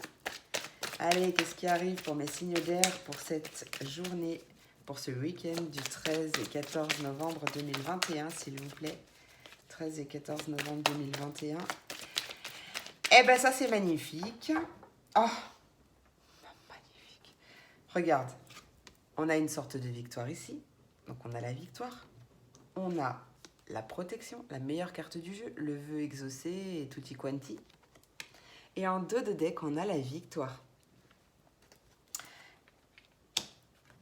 Allez, qu'est-ce qui arrive pour mes signes d'air pour cette journée, pour ce week-end du 13 et 14 novembre 2021, s'il vous plaît. 13 et 14 novembre 2021. Eh ben ça, c'est magnifique. Oh, magnifique. Regarde, on a une sorte de victoire ici. Donc, on a la victoire. On a la protection, la meilleure carte du jeu, le vœu exaucé et tutti quanti. Et en dos de deck, on a la victoire.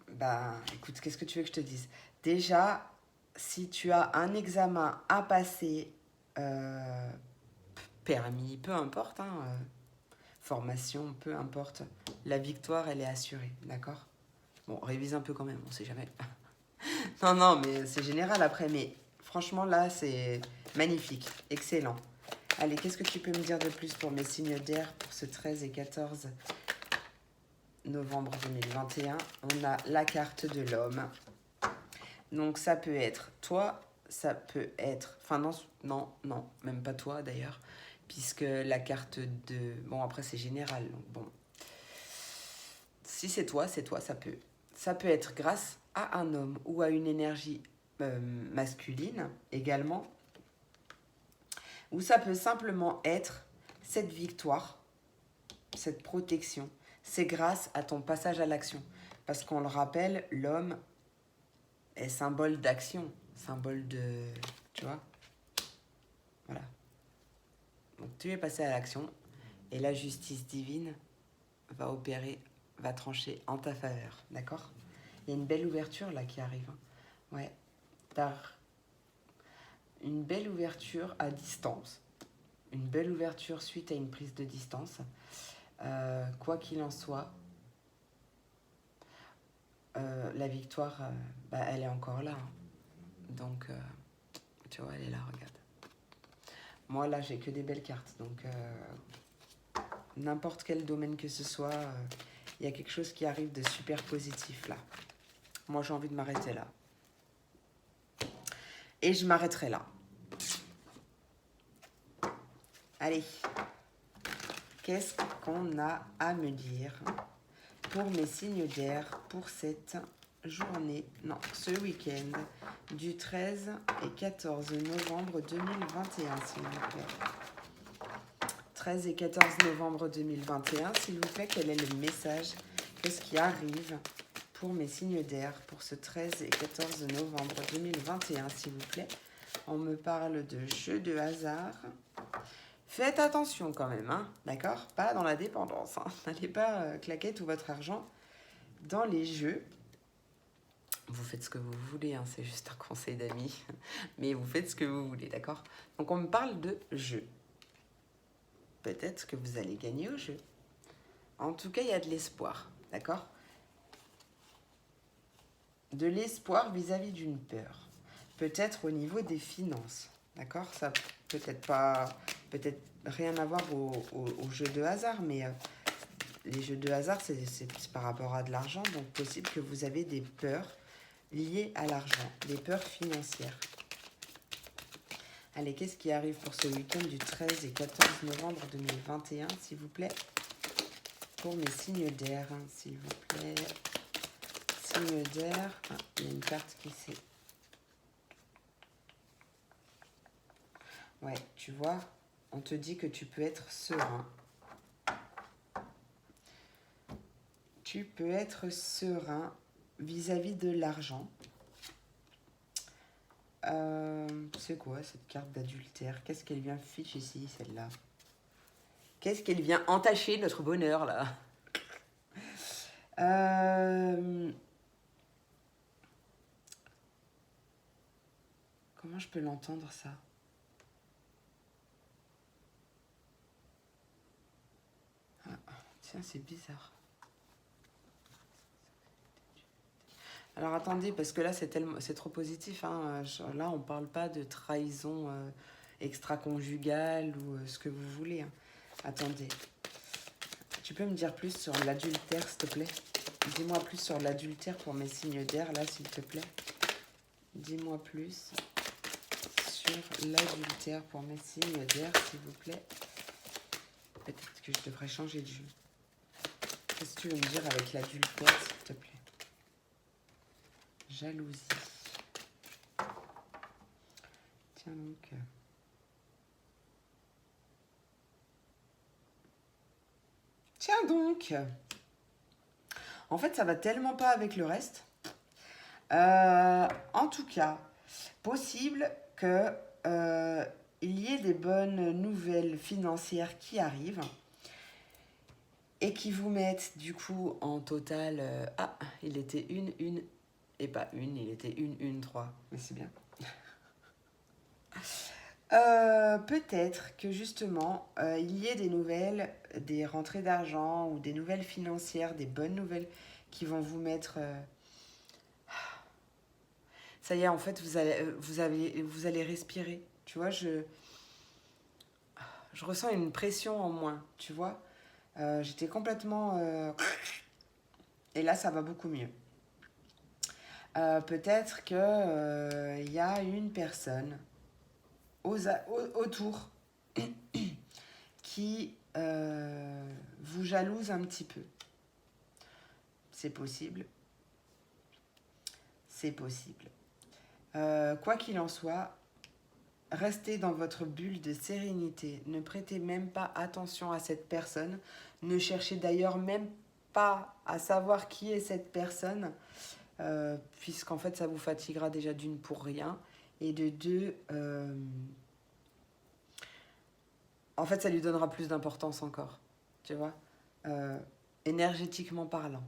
Bah, écoute, qu'est-ce que tu veux que je te dise? Déjà, si tu as un examen à passer, permis, peu importe, hein, formation, peu importe, la victoire, elle est assurée, d'accord? Bon, révise un peu quand même, on sait jamais. Non, non, mais c'est général après, mais franchement, là, c'est magnifique, excellent. Allez, qu'est-ce que tu peux me dire de plus pour mes signes d'air pour ce 13 et 14 novembre 2021? On a la carte de l'homme. Donc, ça peut être toi, ça peut être... Enfin, non, même pas toi, d'ailleurs. Puisque la carte de... Bon, après, c'est général, donc bon. Si c'est toi, ça peut. Ça peut être grâce à un homme ou à une énergie masculine également. Ou ça peut simplement être cette victoire, cette protection. C'est grâce à ton passage à l'action. Parce qu'on le rappelle, l'homme est symbole d'action, symbole de... Tu vois? Voilà. Donc tu es passé à l'action et la justice divine va opérer, va trancher en ta faveur. D'accord? Il y a une belle ouverture là qui arrive. Hein. Ouais. Par une belle ouverture à distance. Une belle ouverture suite à une prise de distance. Quoi qu'il en soit, la victoire, elle est encore là. Hein. Donc, tu vois, elle est là, regarde. Moi, là, j'ai que des belles cartes. Donc, n'importe quel domaine que ce soit, il y a quelque chose qui arrive de super positif, là. Moi, j'ai envie de m'arrêter là. Et je m'arrêterai là. Allez. Qu'est-ce qu'on a à me dire pour mes signes d'air pour cette journée, non, ce week-end du 13 et 14 novembre 2021, s'il vous plaît. 13 et 14 novembre 2021, s'il vous plaît, quel est le message? Qu'est-ce qui arrive pour mes signes d'air pour ce 13 et 14 novembre 2021, s'il vous plaît? On me parle de jeu de hasard. Faites attention quand même, hein, d'accord? Pas dans la dépendance. Hein. N'allez pas claquer tout votre argent dans les jeux. Vous faites ce que vous voulez, hein, c'est juste un conseil d'amis. Mais vous faites ce que vous voulez, d'accord? Donc on me parle de jeu. Peut-être que vous allez gagner au jeu. En tout cas, il y a de l'espoir, d'accord? De l'espoir vis-à-vis d'une peur. Peut-être au niveau des finances, d'accord? Ça peut-être pas... Peut-être rien à voir au jeu de hasard, mais les jeux de hasard, c'est par rapport à de l'argent. Donc, possible que vous avez des peurs liées à l'argent, des peurs financières. Allez, qu'est-ce qui arrive pour ce week-end du 13 et 14 novembre 2021, s'il vous plaît? Pour mes signes d'air, hein, s'il vous plaît. Signes d'air. Ah, il y a une carte qui s'est... Ouais, tu vois, on te dit que tu peux être serein. Tu peux être serein vis-à-vis de l'argent. C'est quoi cette carte d'adultère? Qu'est-ce qu'elle vient fiche ici, celle-là? Qu'est-ce qu'elle vient entacher notre bonheur, là? Comment je peux l'entendre, ça? Ah, tiens, c'est bizarre. Alors attendez, parce que là c'est trop positif, hein. Là on parle pas de trahison extra-conjugale ou ce que vous voulez, hein. Attendez, tu peux me dire plus sur l'adultère, s'il te plaît? Dis-moi plus sur l'adultère pour mes signes d'air, là, s'il te plaît. Dis-moi plus sur l'adultère pour mes signes d'air, s'il vous plaît. Peut-être que je devrais changer de jeu. Qu'est-ce que tu veux me dire avec l'adultère, s'il te plaît? Jalousie. Tiens donc. Tiens donc. En fait, ça va tellement pas avec le reste. En tout cas, possible que il y ait des bonnes nouvelles financières qui arrivent et qui vous mettent du coup en total. Ah, il était une et pas une, il était une, trois. Mais c'est bien. Peut-être que justement, il y ait des nouvelles, des rentrées d'argent ou des nouvelles financières, des bonnes nouvelles qui vont vous mettre... Ça y est, en fait, vous allez respirer. Tu vois, je ressens une pression en moins, tu vois. J'étais complètement... Et là, ça va beaucoup mieux. Peut-être qu'il y a une personne autour qui vous jalouse un petit peu. C'est possible. C'est possible. Quoi qu'il en soit, restez dans votre bulle de sérénité. Ne prêtez même pas attention à cette personne. Ne cherchez d'ailleurs même pas à savoir qui est cette personne, puisqu'en fait, ça vous fatiguera déjà d'une pour rien. Et de deux, en fait, ça lui donnera plus d'importance encore. Tu vois, énergétiquement parlant.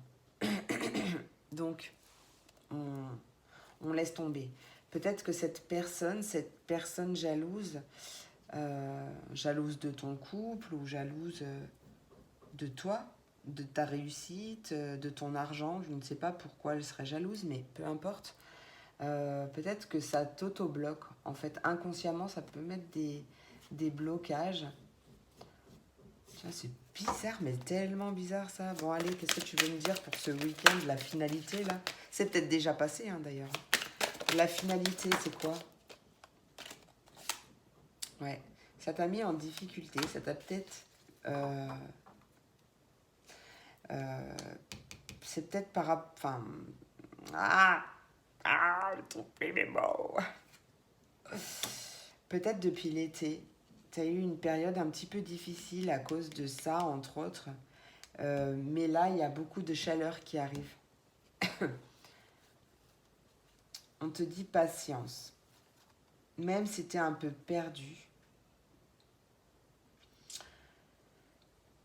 Donc, on laisse tomber. Peut-être que cette personne jalouse, jalouse de ton couple ou jalouse de toi, de ta réussite, de ton argent, je ne sais pas pourquoi elle serait jalouse, mais peu importe. Peut-être que ça t'auto-bloque. En fait, inconsciemment, ça peut mettre des blocages. Tiens, c'est bizarre, mais tellement bizarre ça. Bon, allez, qu'est-ce que tu veux me dire pour ce week-end, la finalité, là? C'est peut-être déjà passé, hein, d'ailleurs. La finalité, c'est quoi? Ouais, ça t'a mis en difficulté, ça t'a peut-être... c'est peut-être par... Enfin... je trouve plus mes mots. Peut-être depuis l'été, tu as eu une période un petit peu difficile à cause de ça, entre autres. Mais là, il y a beaucoup de chaleur qui arrive. On te dit patience. Même si tu es un peu perdu.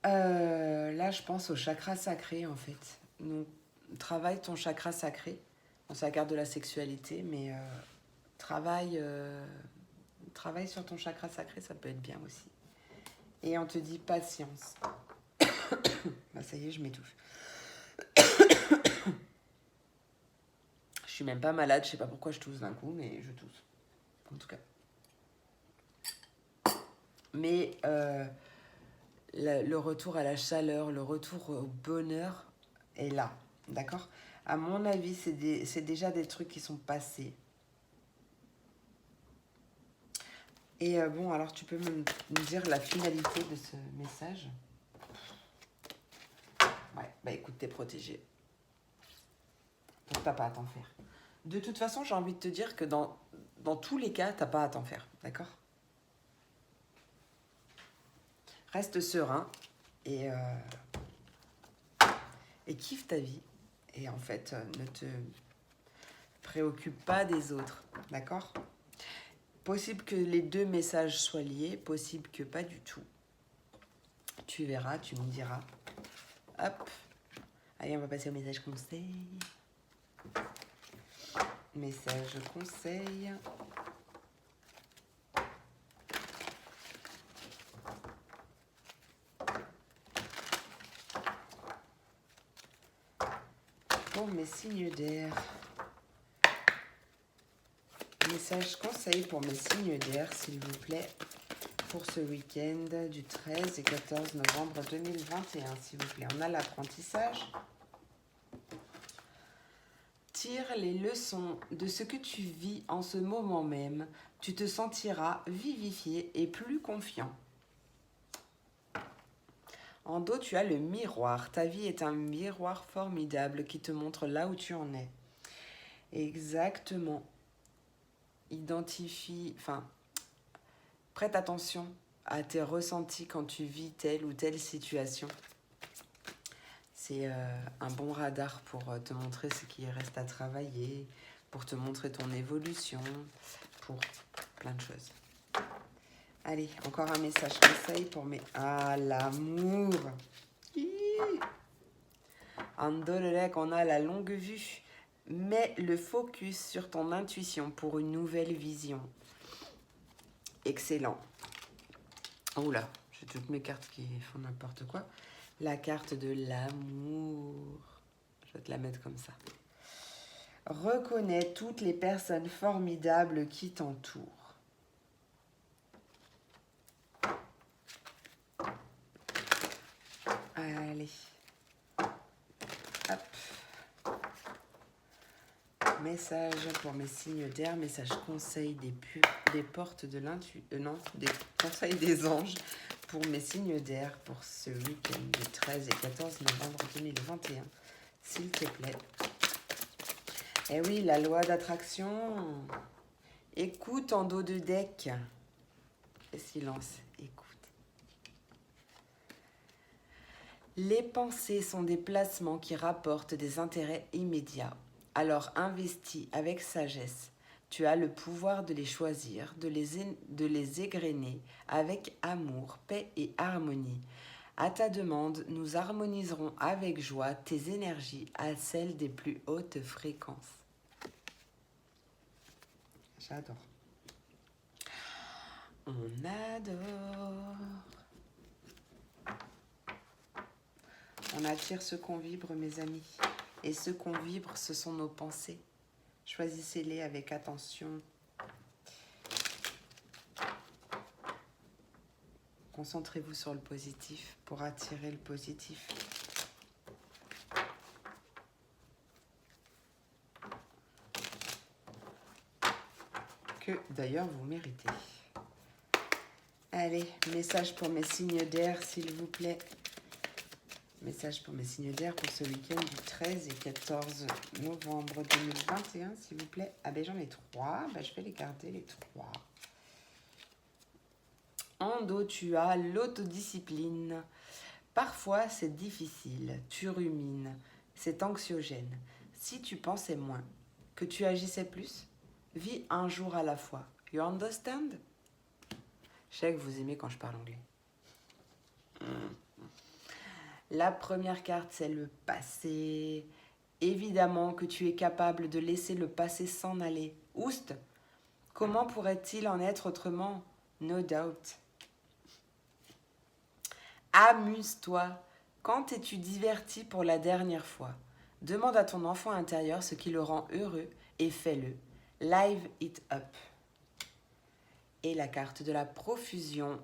Là, je pense au chakra sacré, en fait. Donc, travaille ton chakra sacré. On c'est la carte de la sexualité, mais travaille sur ton chakra sacré, ça peut être bien aussi. Et on te dit patience. Bah, ça y est, je m'étouffe. Je suis même pas malade, je sais pas pourquoi je tousse d'un coup, mais je tousse. En tout cas. Mais le retour à la chaleur, le retour au bonheur est là, d'accord? À mon avis, c'est déjà des trucs qui sont passés. Et bon, alors tu peux me dire la finalité de ce message? Ouais, bah écoute, t'es protégé. Donc t'as pas à t'en faire. De toute façon, j'ai envie de te dire que dans tous les cas, t'as pas à t'en faire, d'accord? Reste serein et kiffe ta vie. Et en fait, ne te préoccupe pas des autres, d'accord? Possible que les deux messages soient liés, possible que pas du tout. Tu verras, tu me diras. Hop. Allez, on va passer au message conseil. Message conseil. pour mes signes d'air. Message conseil pour mes signes d'air, s'il vous plaît, pour ce week-end du 13 et 14 novembre 2021, s'il vous plaît. On a l'apprentissage. Tire les leçons de ce que tu vis en ce moment même. Tu te sentiras vivifié et plus confiant. En dos, tu as le miroir. Ta vie est un miroir formidable qui te montre là où tu en es. Exactement. Prête attention à tes ressentis quand tu vis telle ou telle situation. C'est un bon radar pour te montrer ce qui reste à travailler, pour te montrer ton évolution, pour plein de choses. Allez, encore un message conseil pour mes... Ah, l'amour. En Dololek, on a la longue vue. Mets le focus sur ton intuition pour une nouvelle vision. Excellent. Oh là, j'ai toutes mes cartes qui font n'importe quoi. La carte de l'amour. Je vais te la mettre comme ça. Reconnais toutes les personnes formidables qui t'entourent. Allez. Hop. Message pour mes signes d'air, message conseil des portes de l'intuition, des conseils des anges pour mes signes d'air pour ce week-end du 13 et 14 novembre 2021, s'il te plaît. Eh oui, la loi d'attraction. Écoute en dos de deck. Et silence, écoute. Les pensées sont des placements qui rapportent des intérêts immédiats. Alors investis avec sagesse. Tu as le pouvoir de les choisir, de les égrener avec amour, paix et harmonie. À ta demande, nous harmoniserons avec joie tes énergies à celles des plus hautes fréquences. J'adore. On adore. On attire ce qu'on vibre, mes amis. Et ce qu'on vibre, ce sont nos pensées. Choisissez-les avec attention. Concentrez-vous sur le positif pour attirer le positif. Que d'ailleurs vous méritez. Allez, message pour mes signes d'air, s'il vous plaît. Message pour mes signes d'air pour ce week-end du 13 et 14 novembre 2021, s'il vous plaît. Ah ben j'en ai 3, ben, je vais les garder les 3. En dos, tu as l'autodiscipline. Parfois, c'est difficile, tu rumines, c'est anxiogène. Si tu pensais moins, que tu agissais plus, vis un jour à la fois. You understand? Je sais que vous aimez quand je parle anglais. La première carte, c'est le passé. Évidemment que tu es capable de laisser le passé s'en aller. Oust, comment pourrait-il en être autrement? No doubt. Amuse-toi. Quand t'es-tu diverti pour la dernière fois? Demande à ton enfant intérieur ce qui le rend heureux et fais-le. Live it up. Et la carte de la profusion.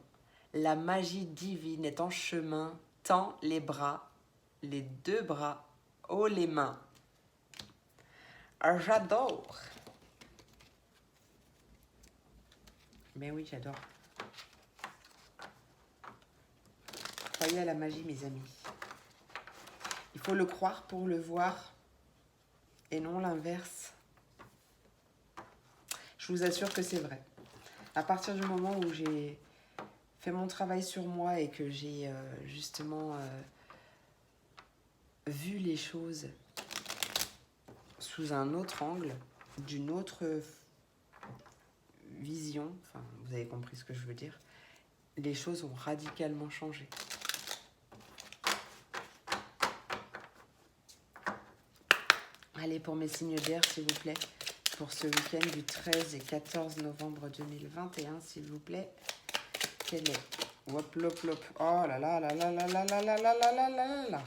La magie divine est en chemin. Tends les bras, les 2 bras, haut les mains. J'adore. Mais oui, j'adore. Croyez à la magie, mes amis. Il faut le croire pour le voir et non l'inverse. Je vous assure que c'est vrai. À partir du moment où j'ai fait mon travail sur moi et que j'ai justement vu les choses sous un autre angle, d'une autre vision, enfin vous avez compris ce que je veux dire, les choses ont radicalement changé. Allez, pour mes signes d'air, s'il vous plaît, pour ce week-end du 13 et 14 novembre 2021, s'il vous plaît. Quel est? Hop, hop, hop. Oh là là là là là là là là là là là là.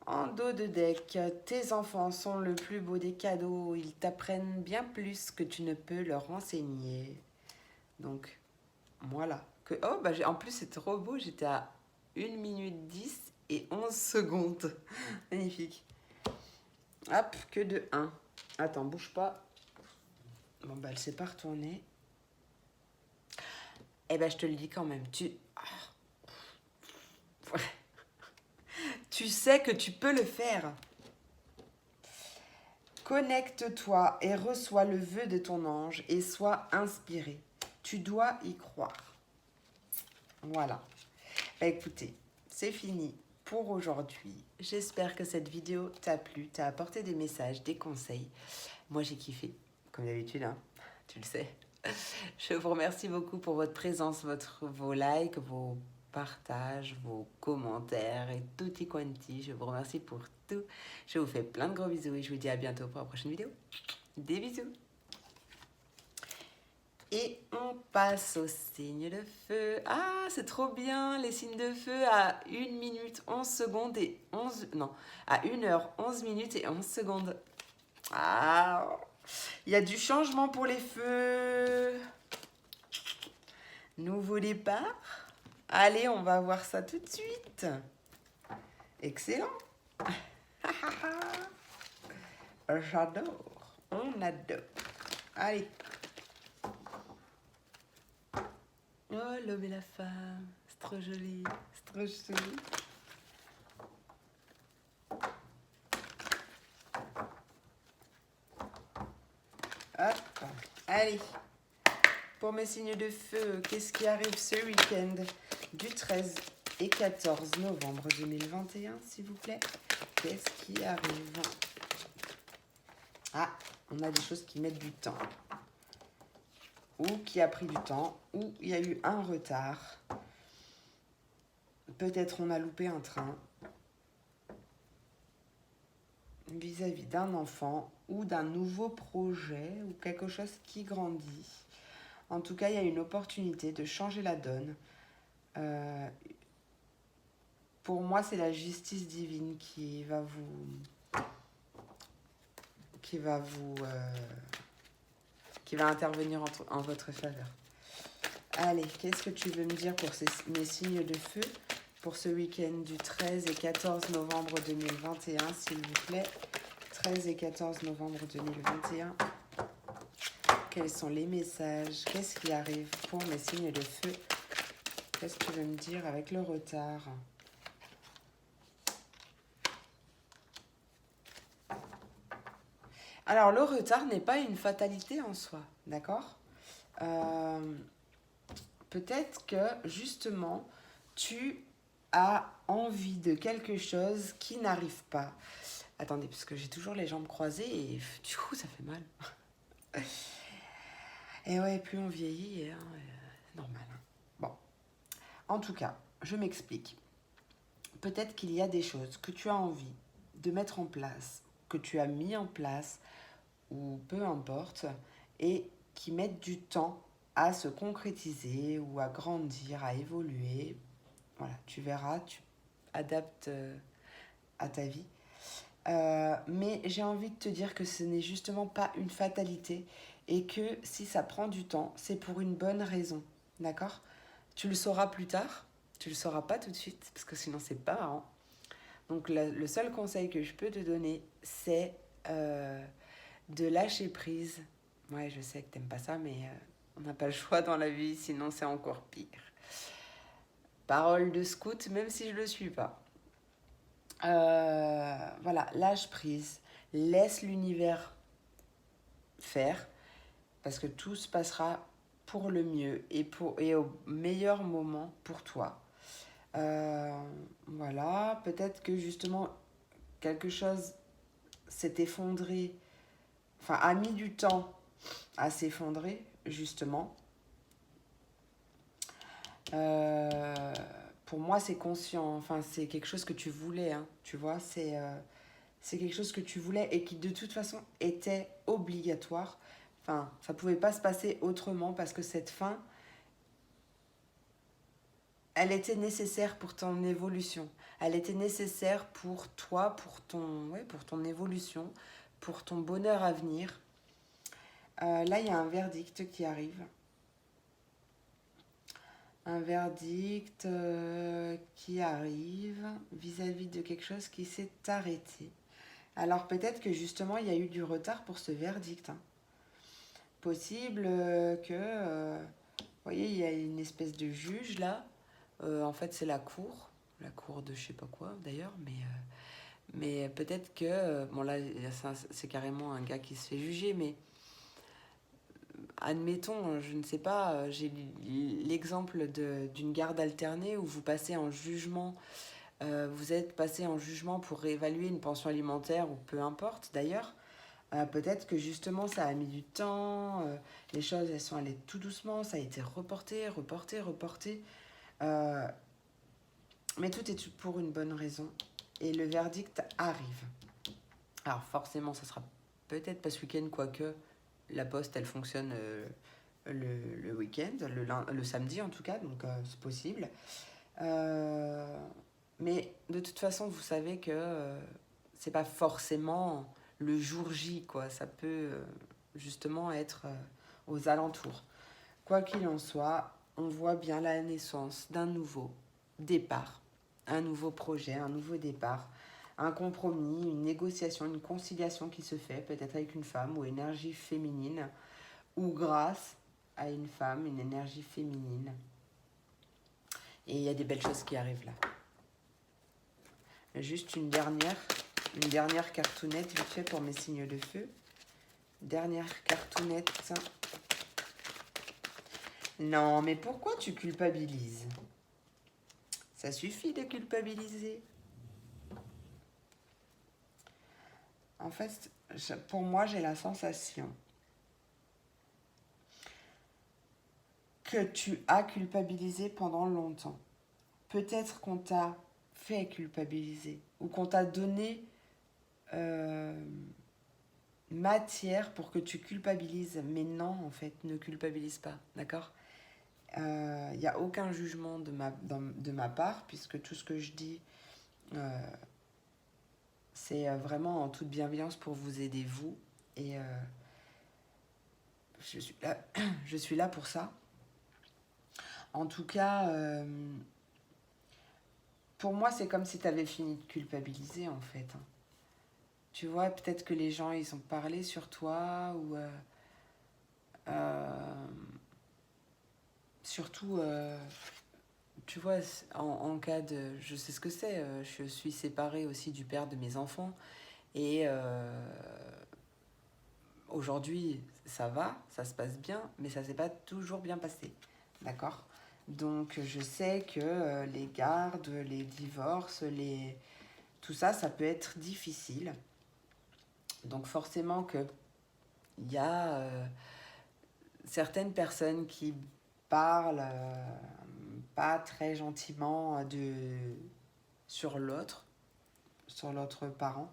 en dos de deck, tes enfants sont le plus beau des cadeaux. Ils t'apprennent bien plus que tu ne peux leur enseigner. Donc, voilà. Oh, bah, en plus, c'est trop beau. J'étais à 1 minute 10 et 11 secondes. Magnifique. Hop, que de 1. Attends, bouge pas. Bon, bah, elle s'est pas retournée. Eh ben, je te le dis quand même. Tu sais que tu peux le faire. Connecte-toi et reçois le vœu de ton ange et sois inspiré. Tu dois y croire. Voilà. Bah, écoutez, c'est fini pour aujourd'hui. J'espère que cette vidéo t'a plu, t'a apporté des messages, des conseils. Moi, j'ai kiffé, comme d'habitude, hein, tu le sais. Je vous remercie beaucoup pour votre présence, vos likes, vos partages, vos commentaires et tutti quanti. Je vous remercie pour tout. Je vous fais plein de gros bisous et je vous dis à bientôt pour la prochaine vidéo. Des bisous. Et on passe au signe de feu. Ah, c'est trop bien, les signes de feu à 1 minute 11 secondes et 11... Non, à 1 heure 11 minutes et 11 secondes. Ah, il y a du changement pour les feux. Nouveau départ. Allez, on va voir ça tout de suite. Excellent. J'adore. On adore. Allez. Oh, l'homme et la femme. C'est trop joli. C'est trop joli. Hop. Allez. Pour mes signes de feu, qu'est-ce qui arrive ce week-end du 13 et 14 novembre 2021, s'il vous plaît? Qu'est-ce qui arrive? Ah, on a des choses qui mettent du temps. Ou qui a pris du temps, ou il y a eu un retard. Peut-être on a loupé un train vis-à-vis d'un enfant ou d'un nouveau projet ou quelque chose qui grandit. En tout cas, il y a une opportunité de changer la donne. Pour moi, c'est la justice divine qui va intervenir en votre faveur. Allez, qu'est-ce que tu veux me dire pour mes signes de feu pour ce week-end du 13 et 14 novembre 2021, s'il vous plaît? 13 et 14 novembre 2021. Quels sont les messages? Qu'est-ce qui arrive pour mes signes de feu? Qu'est-ce que tu veux me dire avec le retard? Alors, le retard n'est pas une fatalité en soi, d'accord? Peut-être que, justement, tu as envie de quelque chose qui n'arrive pas. Attendez, parce que j'ai toujours les jambes croisées et du coup, ça fait mal. Et ouais, plus on vieillit, hein, c'est normal. Hein. Bon, en tout cas, je m'explique. Peut-être qu'il y a des choses que tu as envie de mettre en place, que tu as mis en place, ou peu importe, et qui mettent du temps à se concrétiser ou à grandir, à évoluer. Voilà, tu verras, tu adaptes à ta vie. Mais j'ai envie de te dire que ce n'est justement pas une fatalité et que si ça prend du temps, c'est pour une bonne raison. D'accord? Tu le sauras plus tard, tu le sauras pas tout de suite parce que sinon c'est pas marrant. Donc le seul conseil que je peux te donner, c'est de lâcher prise. Ouais, je sais que t'aimes pas ça, mais on n'a pas le choix dans la vie, sinon c'est encore pire. Parole de scout, même si je le suis pas. Voilà, lâche prise, laisse l'univers faire, parce que tout se passera pour le mieux et au meilleur moment pour toi. Voilà, peut-être que justement quelque chose s'est effondré, enfin a mis du temps à s'effondrer, justement. Pour moi, c'est conscient, enfin c'est quelque chose que tu voulais, hein, tu vois, c'est quelque chose que tu voulais et qui de toute façon était obligatoire. Enfin, ça pouvait pas se passer autrement parce que cette fin, elle était nécessaire pour ton évolution. Elle était nécessaire pour toi, pour ton évolution, pour ton bonheur à venir. Là, il y a un verdict qui arrive. Un verdict qui arrive vis-à-vis de quelque chose qui s'est arrêté. Alors peut-être que justement, il y a eu du retard pour ce verdict. Possible que... vous voyez, il y a une espèce de juge là. En fait, c'est la cour de je sais pas quoi d'ailleurs, mais peut-être que, bon là, c'est carrément un gars qui se fait juger, mais admettons, je ne sais pas, j'ai l'exemple d'une garde alternée où vous passez en jugement, vous êtes passé en jugement pour réévaluer une pension alimentaire ou peu importe d'ailleurs. Peut-être que justement ça a mis du temps, les choses elles sont allées tout doucement, ça a été reporté. Euh, mais tout est pour une bonne raison et le verdict arrive. Alors forcément ça sera peut-être pas ce week-end, quoique la poste elle fonctionne le week-end, le samedi en tout cas, donc c'est possible. Mais de toute façon vous savez que c'est pas forcément le jour J, quoi. Ça peut justement être aux alentours. Quoi qu'il en soit, on voit bien la naissance d'un nouveau départ, un nouveau projet, un nouveau départ, un compromis, une négociation, une conciliation qui se fait, peut-être avec une femme ou énergie féminine, ou grâce à une femme, une énergie féminine. Et il y a des belles choses qui arrivent là. Juste une dernière cartoonette vite fait pour mes signes de feu. Dernière cartoonette. Non, mais pourquoi tu culpabilises? Ça suffit de culpabiliser. En fait, pour moi, j'ai la sensation que tu as culpabilisé pendant longtemps. Peut-être qu'on t'a fait culpabiliser ou qu'on t'a donné matière pour que tu culpabilises. Mais non, en fait, ne culpabilise pas, d'accord? Il n'y a aucun jugement de ma part, puisque tout ce que je dis, c'est vraiment en toute bienveillance pour vous aider, vous. Et je suis là pour ça. En tout cas, pour moi, c'est comme si tu avais fini de culpabiliser, en fait. Tu vois, peut-être que les gens, ils ont parlé sur toi, ou... surtout, tu vois, en cas de... Je sais ce que c'est, je suis séparée aussi du père de mes enfants. Et aujourd'hui, ça va, ça se passe bien, mais ça s'est pas toujours bien passé. D'accord? Donc, je sais que les gardes, les divorces, tout ça, ça peut être difficile. Donc, forcément qu'il y a certaines personnes qui parlent pas très gentiment sur l'autre parent.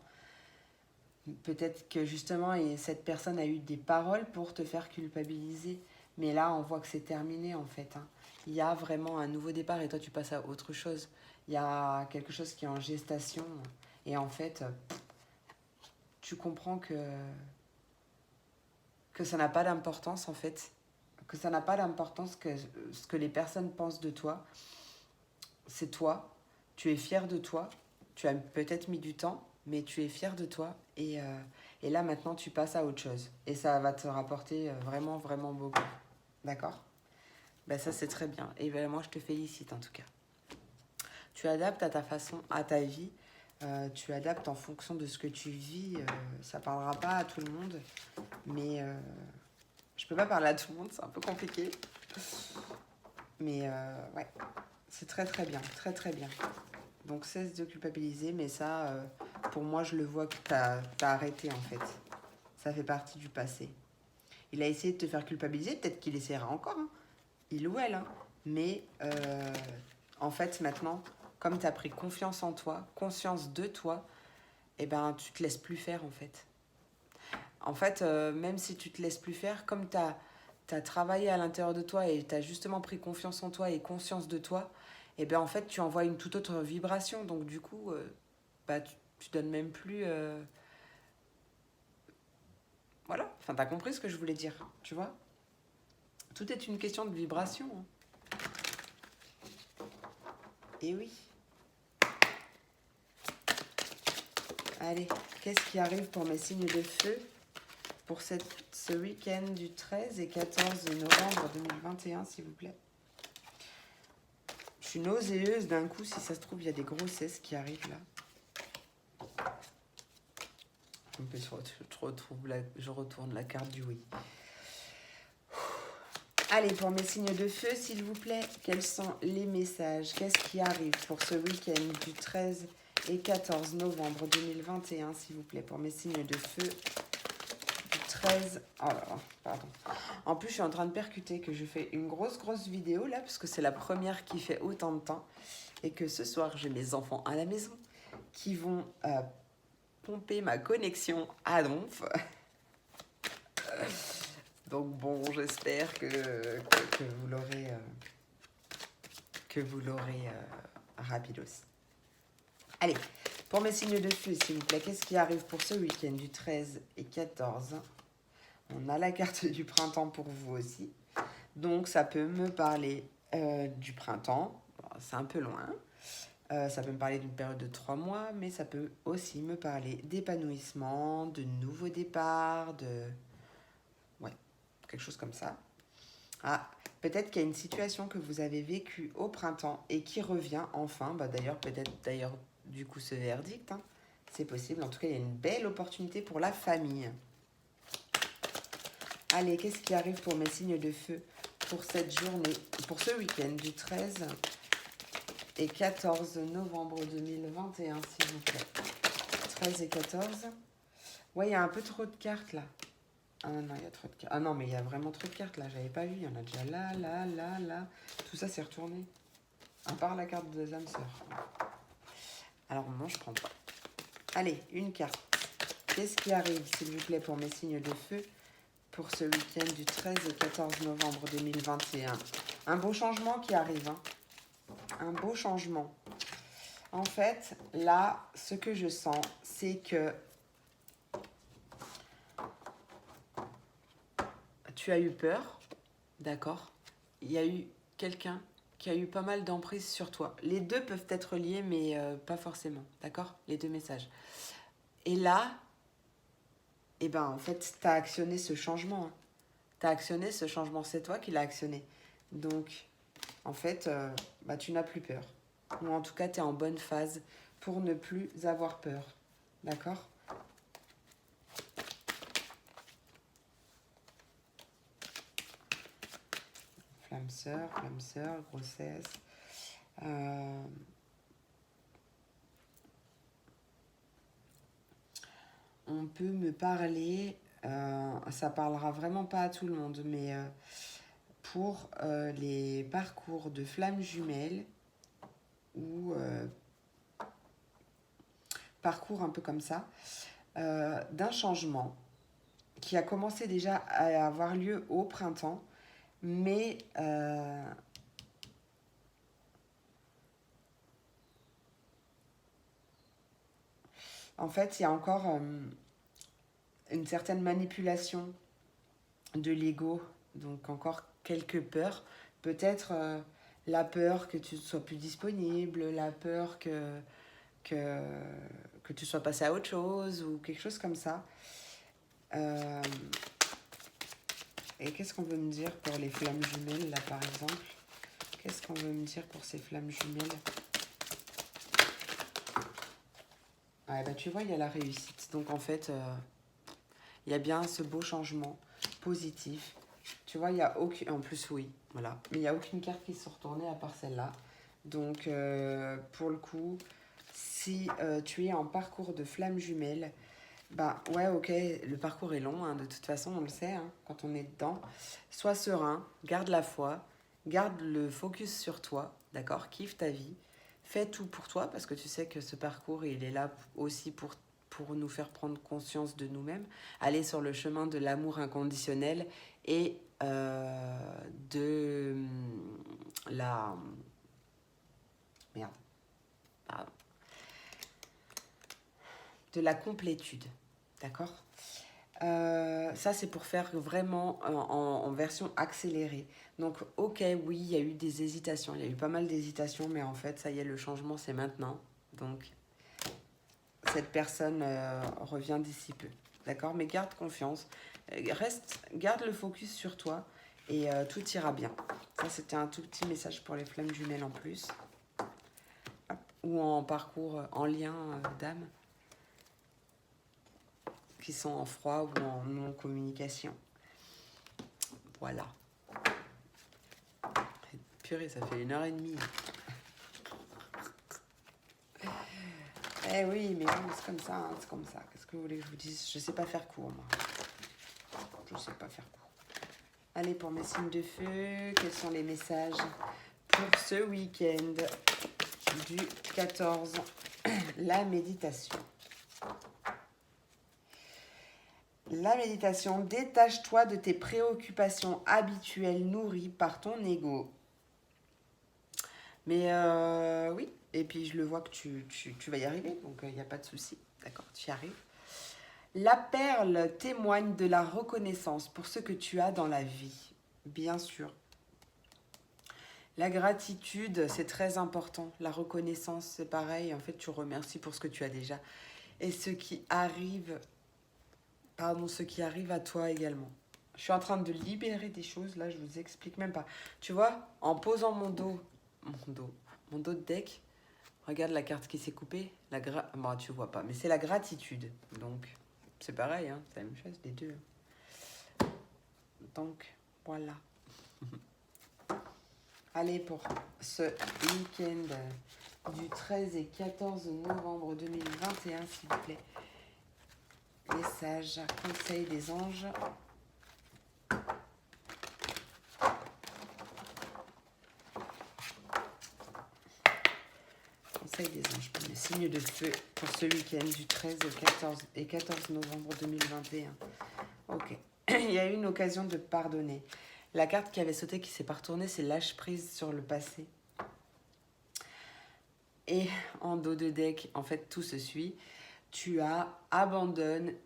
Peut-être que justement cette personne a eu des paroles pour te faire culpabiliser, mais là on voit que c'est terminé en fait. Il y a vraiment un nouveau départ et toi tu passes à autre chose. Il y a quelque chose qui est en gestation et en fait tu comprends que ça n'a pas d'importance en fait, que ça n'a pas d'importance que ce que les personnes pensent de toi. C'est toi, tu es fier de toi, tu as peut-être mis du temps, mais tu es fier de toi et là maintenant tu passes à autre chose et ça va te rapporter vraiment vraiment beaucoup. D'accord? Ben ça c'est très bien et ben moi je te félicite en tout cas. Tu adaptes à ta façon, à ta vie, tu adaptes en fonction de ce que tu vis, ça parlera pas à tout le monde, mais je peux pas parler à tout le monde, c'est un peu compliqué. Mais ouais, c'est très très bien, très très bien. Donc cesse de culpabiliser, mais ça, pour moi, je le vois que t'as arrêté en fait. Ça fait partie du passé. Il a essayé de te faire culpabiliser, peut-être qu'il essaiera encore, hein. Il ou elle, hein. Mais en fait, maintenant, comme tu as pris confiance en toi, conscience de toi, eh ben, tu te laisses plus faire en fait. En fait, même si tu te laisses plus faire, comme tu as travaillé à l'intérieur de toi et tu as justement pris confiance en toi et conscience de toi, et bien en fait tu envoies une toute autre vibration. Donc du coup, bah, tu donnes même plus... Voilà, enfin t'as compris ce que je voulais dire, tu vois. Tout est une question de vibration. Hein. Et oui. Allez, qu'est-ce qui arrive pour mes signes de feu pour ce week-end du 13 et 14 novembre 2021, s'il vous plaît. Je suis nauséeuse d'un coup, si ça se trouve, il y a des grossesses qui arrivent là. En plus, je retourne la carte du oui. Allez, pour mes signes de feu, s'il vous plaît, quels sont les messages? Qu'est-ce qui arrive pour ce week-end du 13 et 14 novembre 2021, s'il vous plaît, pour mes signes de feu du 13... Oh là là, pardon. En plus, je suis en train de percuter que je fais une grosse vidéo là, parce que c'est la première qui fait autant de temps. Et que ce soir, j'ai mes enfants à la maison qui vont pomper ma connexion à donf. Donc bon, j'espère que vous l'aurez rapidos. Allez, pour mes signes de feu, s'il vous plaît, qu'est-ce qui arrive pour ce week-end du 13 et 14? On a la carte du printemps pour vous aussi. Donc ça peut me parler du printemps. Bon, c'est un peu loin. Ça peut me parler d'une période de 3 mois, mais ça peut aussi me parler d'épanouissement, de nouveaux départs, de... Ouais, quelque chose comme ça. Ah, peut-être qu'il y a une situation que vous avez vécue au printemps et qui revient enfin. Bah, d'ailleurs, du coup, ce verdict, hein, c'est possible. En tout cas, il y a une belle opportunité pour la famille. Allez, qu'est-ce qui arrive pour mes signes de feu pour cette journée, pour ce week-end du 13 et 14 novembre 2021, s'il vous plaît. 13 et 14. Ouais, il y a un peu trop de cartes là. Ah non, il y a trop de cartes. Ah non, mais il y a vraiment trop de cartes là. J'avais pas vu. Il y en a déjà là, là, là, là. Tout ça, c'est retourné. À part la carte des âmes sœurs. Alors non, je prends pas. Allez, une carte. Qu'est-ce qui arrive, s'il vous plaît, pour mes signes de feu pour ce week-end du 13 et 14 novembre 2021? Un beau changement qui arrive. Hein. Un beau changement. En fait, là, ce que je sens, c'est que tu as eu peur, d'accord? Il y a eu quelqu'un qui a eu pas mal d'emprise sur toi. Les deux peuvent être liés, mais pas forcément, d'accord? Les deux messages. Et là, eh ben, en fait, tu as actionné ce changement. Hein. Tu as actionné ce changement, c'est toi qui l'as actionné. Donc, en fait, bah, tu n'as plus peur. Ou en tout cas, tu es en bonne phase pour ne plus avoir peur. D'accord? Flamme sœur, grossesse. On peut me parler, ça parlera vraiment pas à tout le monde, mais pour les parcours de flammes jumelles ou parcours un peu comme ça, d'un changement qui a commencé déjà à avoir lieu au printemps, mais en fait, il y a encore une certaine manipulation de l'ego, donc encore quelques peurs. Peut-être la peur que tu ne sois plus disponible, la peur que tu sois passé à autre chose ou quelque chose comme ça. Et qu'est-ce qu'on veut me dire pour les flammes jumelles, là, par exemple? Qu'est-ce qu'on veut me dire pour ces flammes jumelles? Ouais, bah, tu vois, il y a la réussite. Donc, en fait, il y a bien ce beau changement positif. Tu vois, il n'y a aucune... En plus, oui, voilà. Mais il n'y a aucune carte qui se retournée à part celle-là. Donc, pour le coup, si tu es en parcours de flammes jumelles, bah ouais, ok, le parcours est long, hein, de toute façon, on le sait, hein, quand on est dedans. Sois serein, garde la foi, garde le focus sur toi, d'accord? Kiffe ta vie, fais tout pour toi, parce que tu sais que ce parcours, il est là aussi pour nous faire prendre conscience de nous-mêmes, aller sur le chemin de l'amour inconditionnel et de la Merde. Pardon. De la complétude. D'accord? Ça, c'est pour faire vraiment en version accélérée. Donc, ok, oui, il y a eu des hésitations. Il y a eu pas mal d'hésitations, mais en fait, ça y est, le changement, c'est maintenant. Donc, cette personne revient d'ici peu. D'accord? Mais garde confiance. Garde le focus sur toi et tout ira bien. Ça, c'était un tout petit message pour les flammes jumelles en plus. Hop. Ou en parcours, en lien d'âme, qui sont en froid ou en non-communication. Voilà. Purée, ça fait 1h30. Eh oui, mais bon, c'est comme ça, hein, c'est comme ça. Qu'est-ce que vous voulez que je vous dise? Je sais pas faire court, moi. Je sais pas faire court. Allez, pour mes signes de feu, quels sont les messages pour ce week-end du 14? La méditation. La méditation, détache-toi de tes préoccupations habituelles nourries par ton ego. Mais oui, et puis je le vois que tu vas y arriver, donc il n'y a pas de souci, d'accord, tu y arrives. La perle témoigne de la reconnaissance pour ce que tu as dans la vie, bien sûr. La gratitude, c'est très important. La reconnaissance, c'est pareil. En fait, tu remercies pour ce que tu as déjà. Et ce qui arrive, ce qui arrive à toi également. Je suis en train de libérer des choses, là, je vous explique même pas. Tu vois, en posant mon dos de deck, regarde la carte qui s'est coupée. Bon, tu vois pas, mais c'est la gratitude. Donc, c'est pareil, hein, c'est la même chose, les deux. Donc, voilà. Allez, pour ce week-end du 13 et 14 novembre 2021, s'il vous plaît. Les sages, conseils des anges. Conseil des anges pour les signes de feu pour ce week-end du 13 et 14 novembre 2021. Ok. Il y a eu une occasion de pardonner. La carte qui avait sauté, qui s'est pas retournée, c'est lâche prise sur le passé. Et en dos de deck, en fait, tout se suit. Tu as abandonné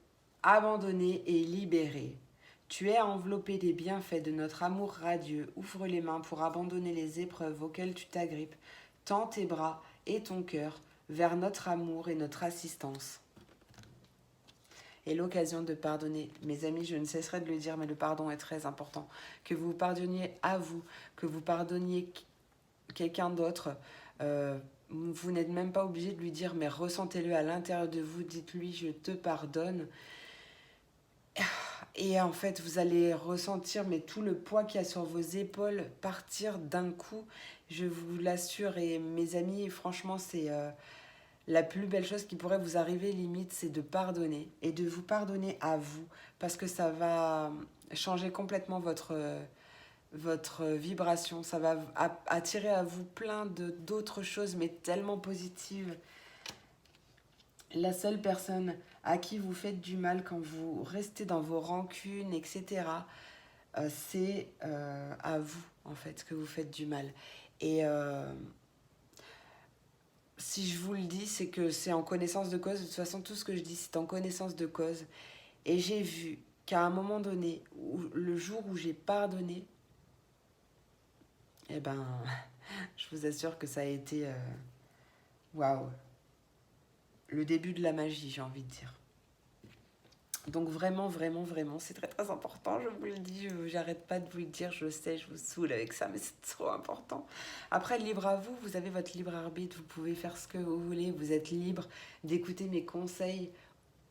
et libéré. Tu es enveloppé des bienfaits de notre amour radieux. Ouvre les mains pour abandonner les épreuves auxquelles tu t'agrippes. Tends tes bras et ton cœur vers notre amour et notre assistance. Et l'occasion de pardonner. Mes amis, je ne cesserai de le dire, mais le pardon est très important. Que vous pardonniez à vous, que vous pardonniez quelqu'un d'autre. Vous n'êtes même pas obligé de lui dire, mais ressentez-le à l'intérieur de vous. Dites-lui, je te pardonne. Et en fait, vous allez ressentir mais tout le poids qu'il y a sur vos épaules partir d'un coup. Je vous l'assure. Et mes amis, franchement, c'est... la plus belle chose qui pourrait vous arriver, limite, c'est de pardonner. Et de vous pardonner à vous. Parce que ça va changer complètement votre vibration. Ça va attirer à vous plein d'autres choses, mais tellement positives. La seule personne à qui vous faites du mal quand vous restez dans vos rancunes, etc., c'est à vous, en fait, que vous faites du mal. Et... si je vous le dis, c'est que c'est en connaissance de cause. De toute façon, tout ce que je dis, c'est en connaissance de cause. Et j'ai vu qu'à un moment donné, le jour où j'ai pardonné, eh ben, je vous assure que ça a été... waouh, le début de la magie, j'ai envie de dire. Donc vraiment, vraiment, vraiment, c'est très, très important, je vous le dis, j'arrête pas de vous le dire, je sais, je vous saoule avec ça, mais c'est trop important. Après, libre à vous, vous avez votre libre arbitre, vous pouvez faire ce que vous voulez, vous êtes libre d'écouter mes conseils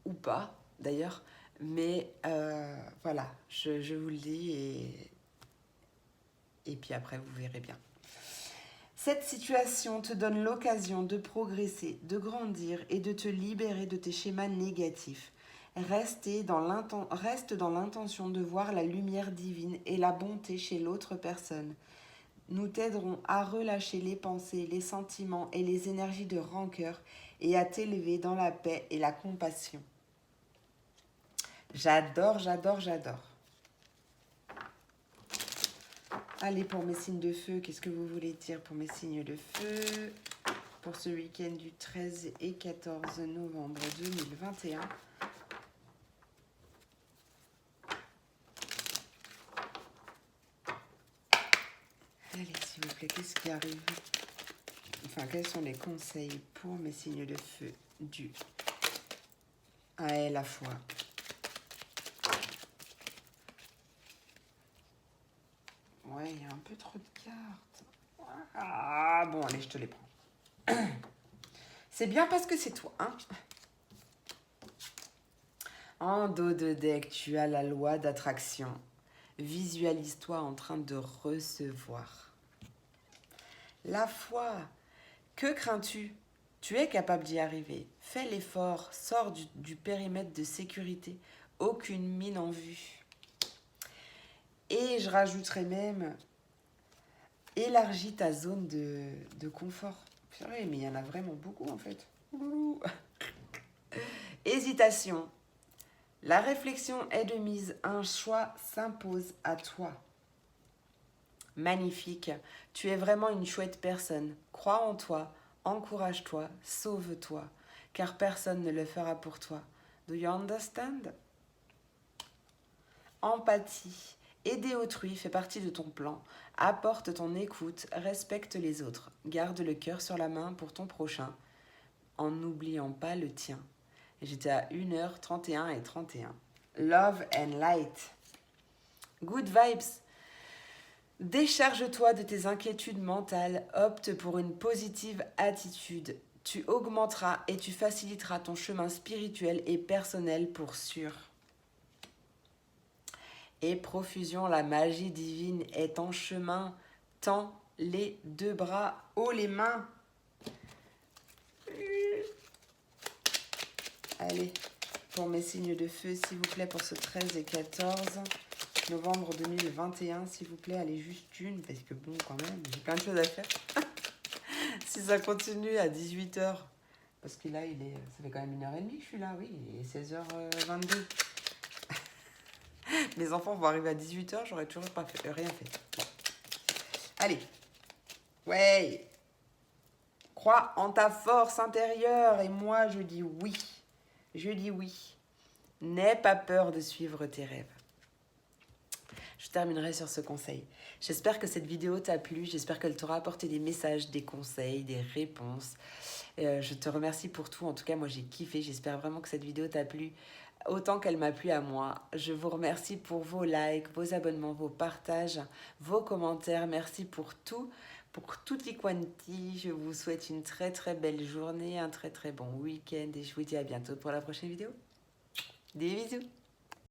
ou pas, d'ailleurs, mais voilà, je vous le dis, et puis après, vous verrez bien. Cette situation te donne l'occasion de progresser, de grandir et de te libérer de tes schémas négatifs. Reste dans l'intention de voir la lumière divine et la bonté chez l'autre personne. Nous t'aiderons à relâcher les pensées, les sentiments et les énergies de rancœur et à t'élever dans la paix et la compassion. J'adore, j'adore, j'adore. Allez, pour mes signes de feu, qu'est-ce que vous voulez dire pour mes signes de feu ? pour ce week-end du 13 et 14 novembre 2021. Allez, s'il vous plaît, qu'est-ce qui arrive? Enfin, quels sont les conseils pour mes signes de feu du à la fois? Ouais, il y a un peu trop de cartes. Ah, bon, allez, je te les prends. C'est bien parce que c'est toi, hein? En dos de deck, tu as la loi d'attraction. Visualise-toi en train de recevoir. La foi. Que crains-tu? Tu es capable d'y arriver. Fais l'effort. Sors du périmètre de sécurité. Aucune mine en vue. Et je rajouterais même, élargis ta zone de confort. Purée, mais il y en a vraiment beaucoup en fait. Hésitation. La réflexion est de mise. Un choix s'impose à toi. Magnifique. Tu es vraiment une chouette personne. Crois en toi. Encourage-toi. Sauve-toi. Car personne ne le fera pour toi. Do you understand? Empathie. Aider autrui fait partie de ton plan. Apporte ton écoute, respecte les autres. Garde le cœur sur la main pour ton prochain, en n'oubliant pas le tien. J'étais à 1h31 et 31. Love and light. Good vibes. Décharge-toi de tes inquiétudes mentales. Opte pour une positive attitude. Tu augmenteras et tu faciliteras ton chemin spirituel et personnel pour sûr. Et profusion, la magie divine est en chemin. Tends les deux bras, haut les mains. Allez, pour mes signes de feu, s'il vous plaît, pour ce 13 et 14 novembre 2021, s'il vous plaît, allez juste une, parce que bon, quand même, j'ai plein de choses à faire. Si ça continue à 18h, parce que là, ça fait quand même 1h30 que je suis là, oui, il est 16h22. Mes enfants vont arriver à 18h, j'aurais toujours pas fait, rien fait. Bon. Allez. Ouais. Crois en ta force intérieure et moi, je dis oui. Je dis oui. N'aie pas peur de suivre tes rêves. Je terminerai sur ce conseil. J'espère que cette vidéo t'a plu. J'espère qu'elle t'aura apporté des messages, des conseils, des réponses. Je te remercie pour tout. En tout cas, moi, j'ai kiffé. J'espère vraiment que cette vidéo t'a plu autant qu'elle m'a plu à moi. Je vous remercie pour vos likes, vos abonnements, vos partages, vos commentaires. Merci pour tout. Pour tutti quanti, je vous souhaite une très très belle journée, un très très bon week-end et je vous dis à bientôt pour la prochaine vidéo. Des bisous!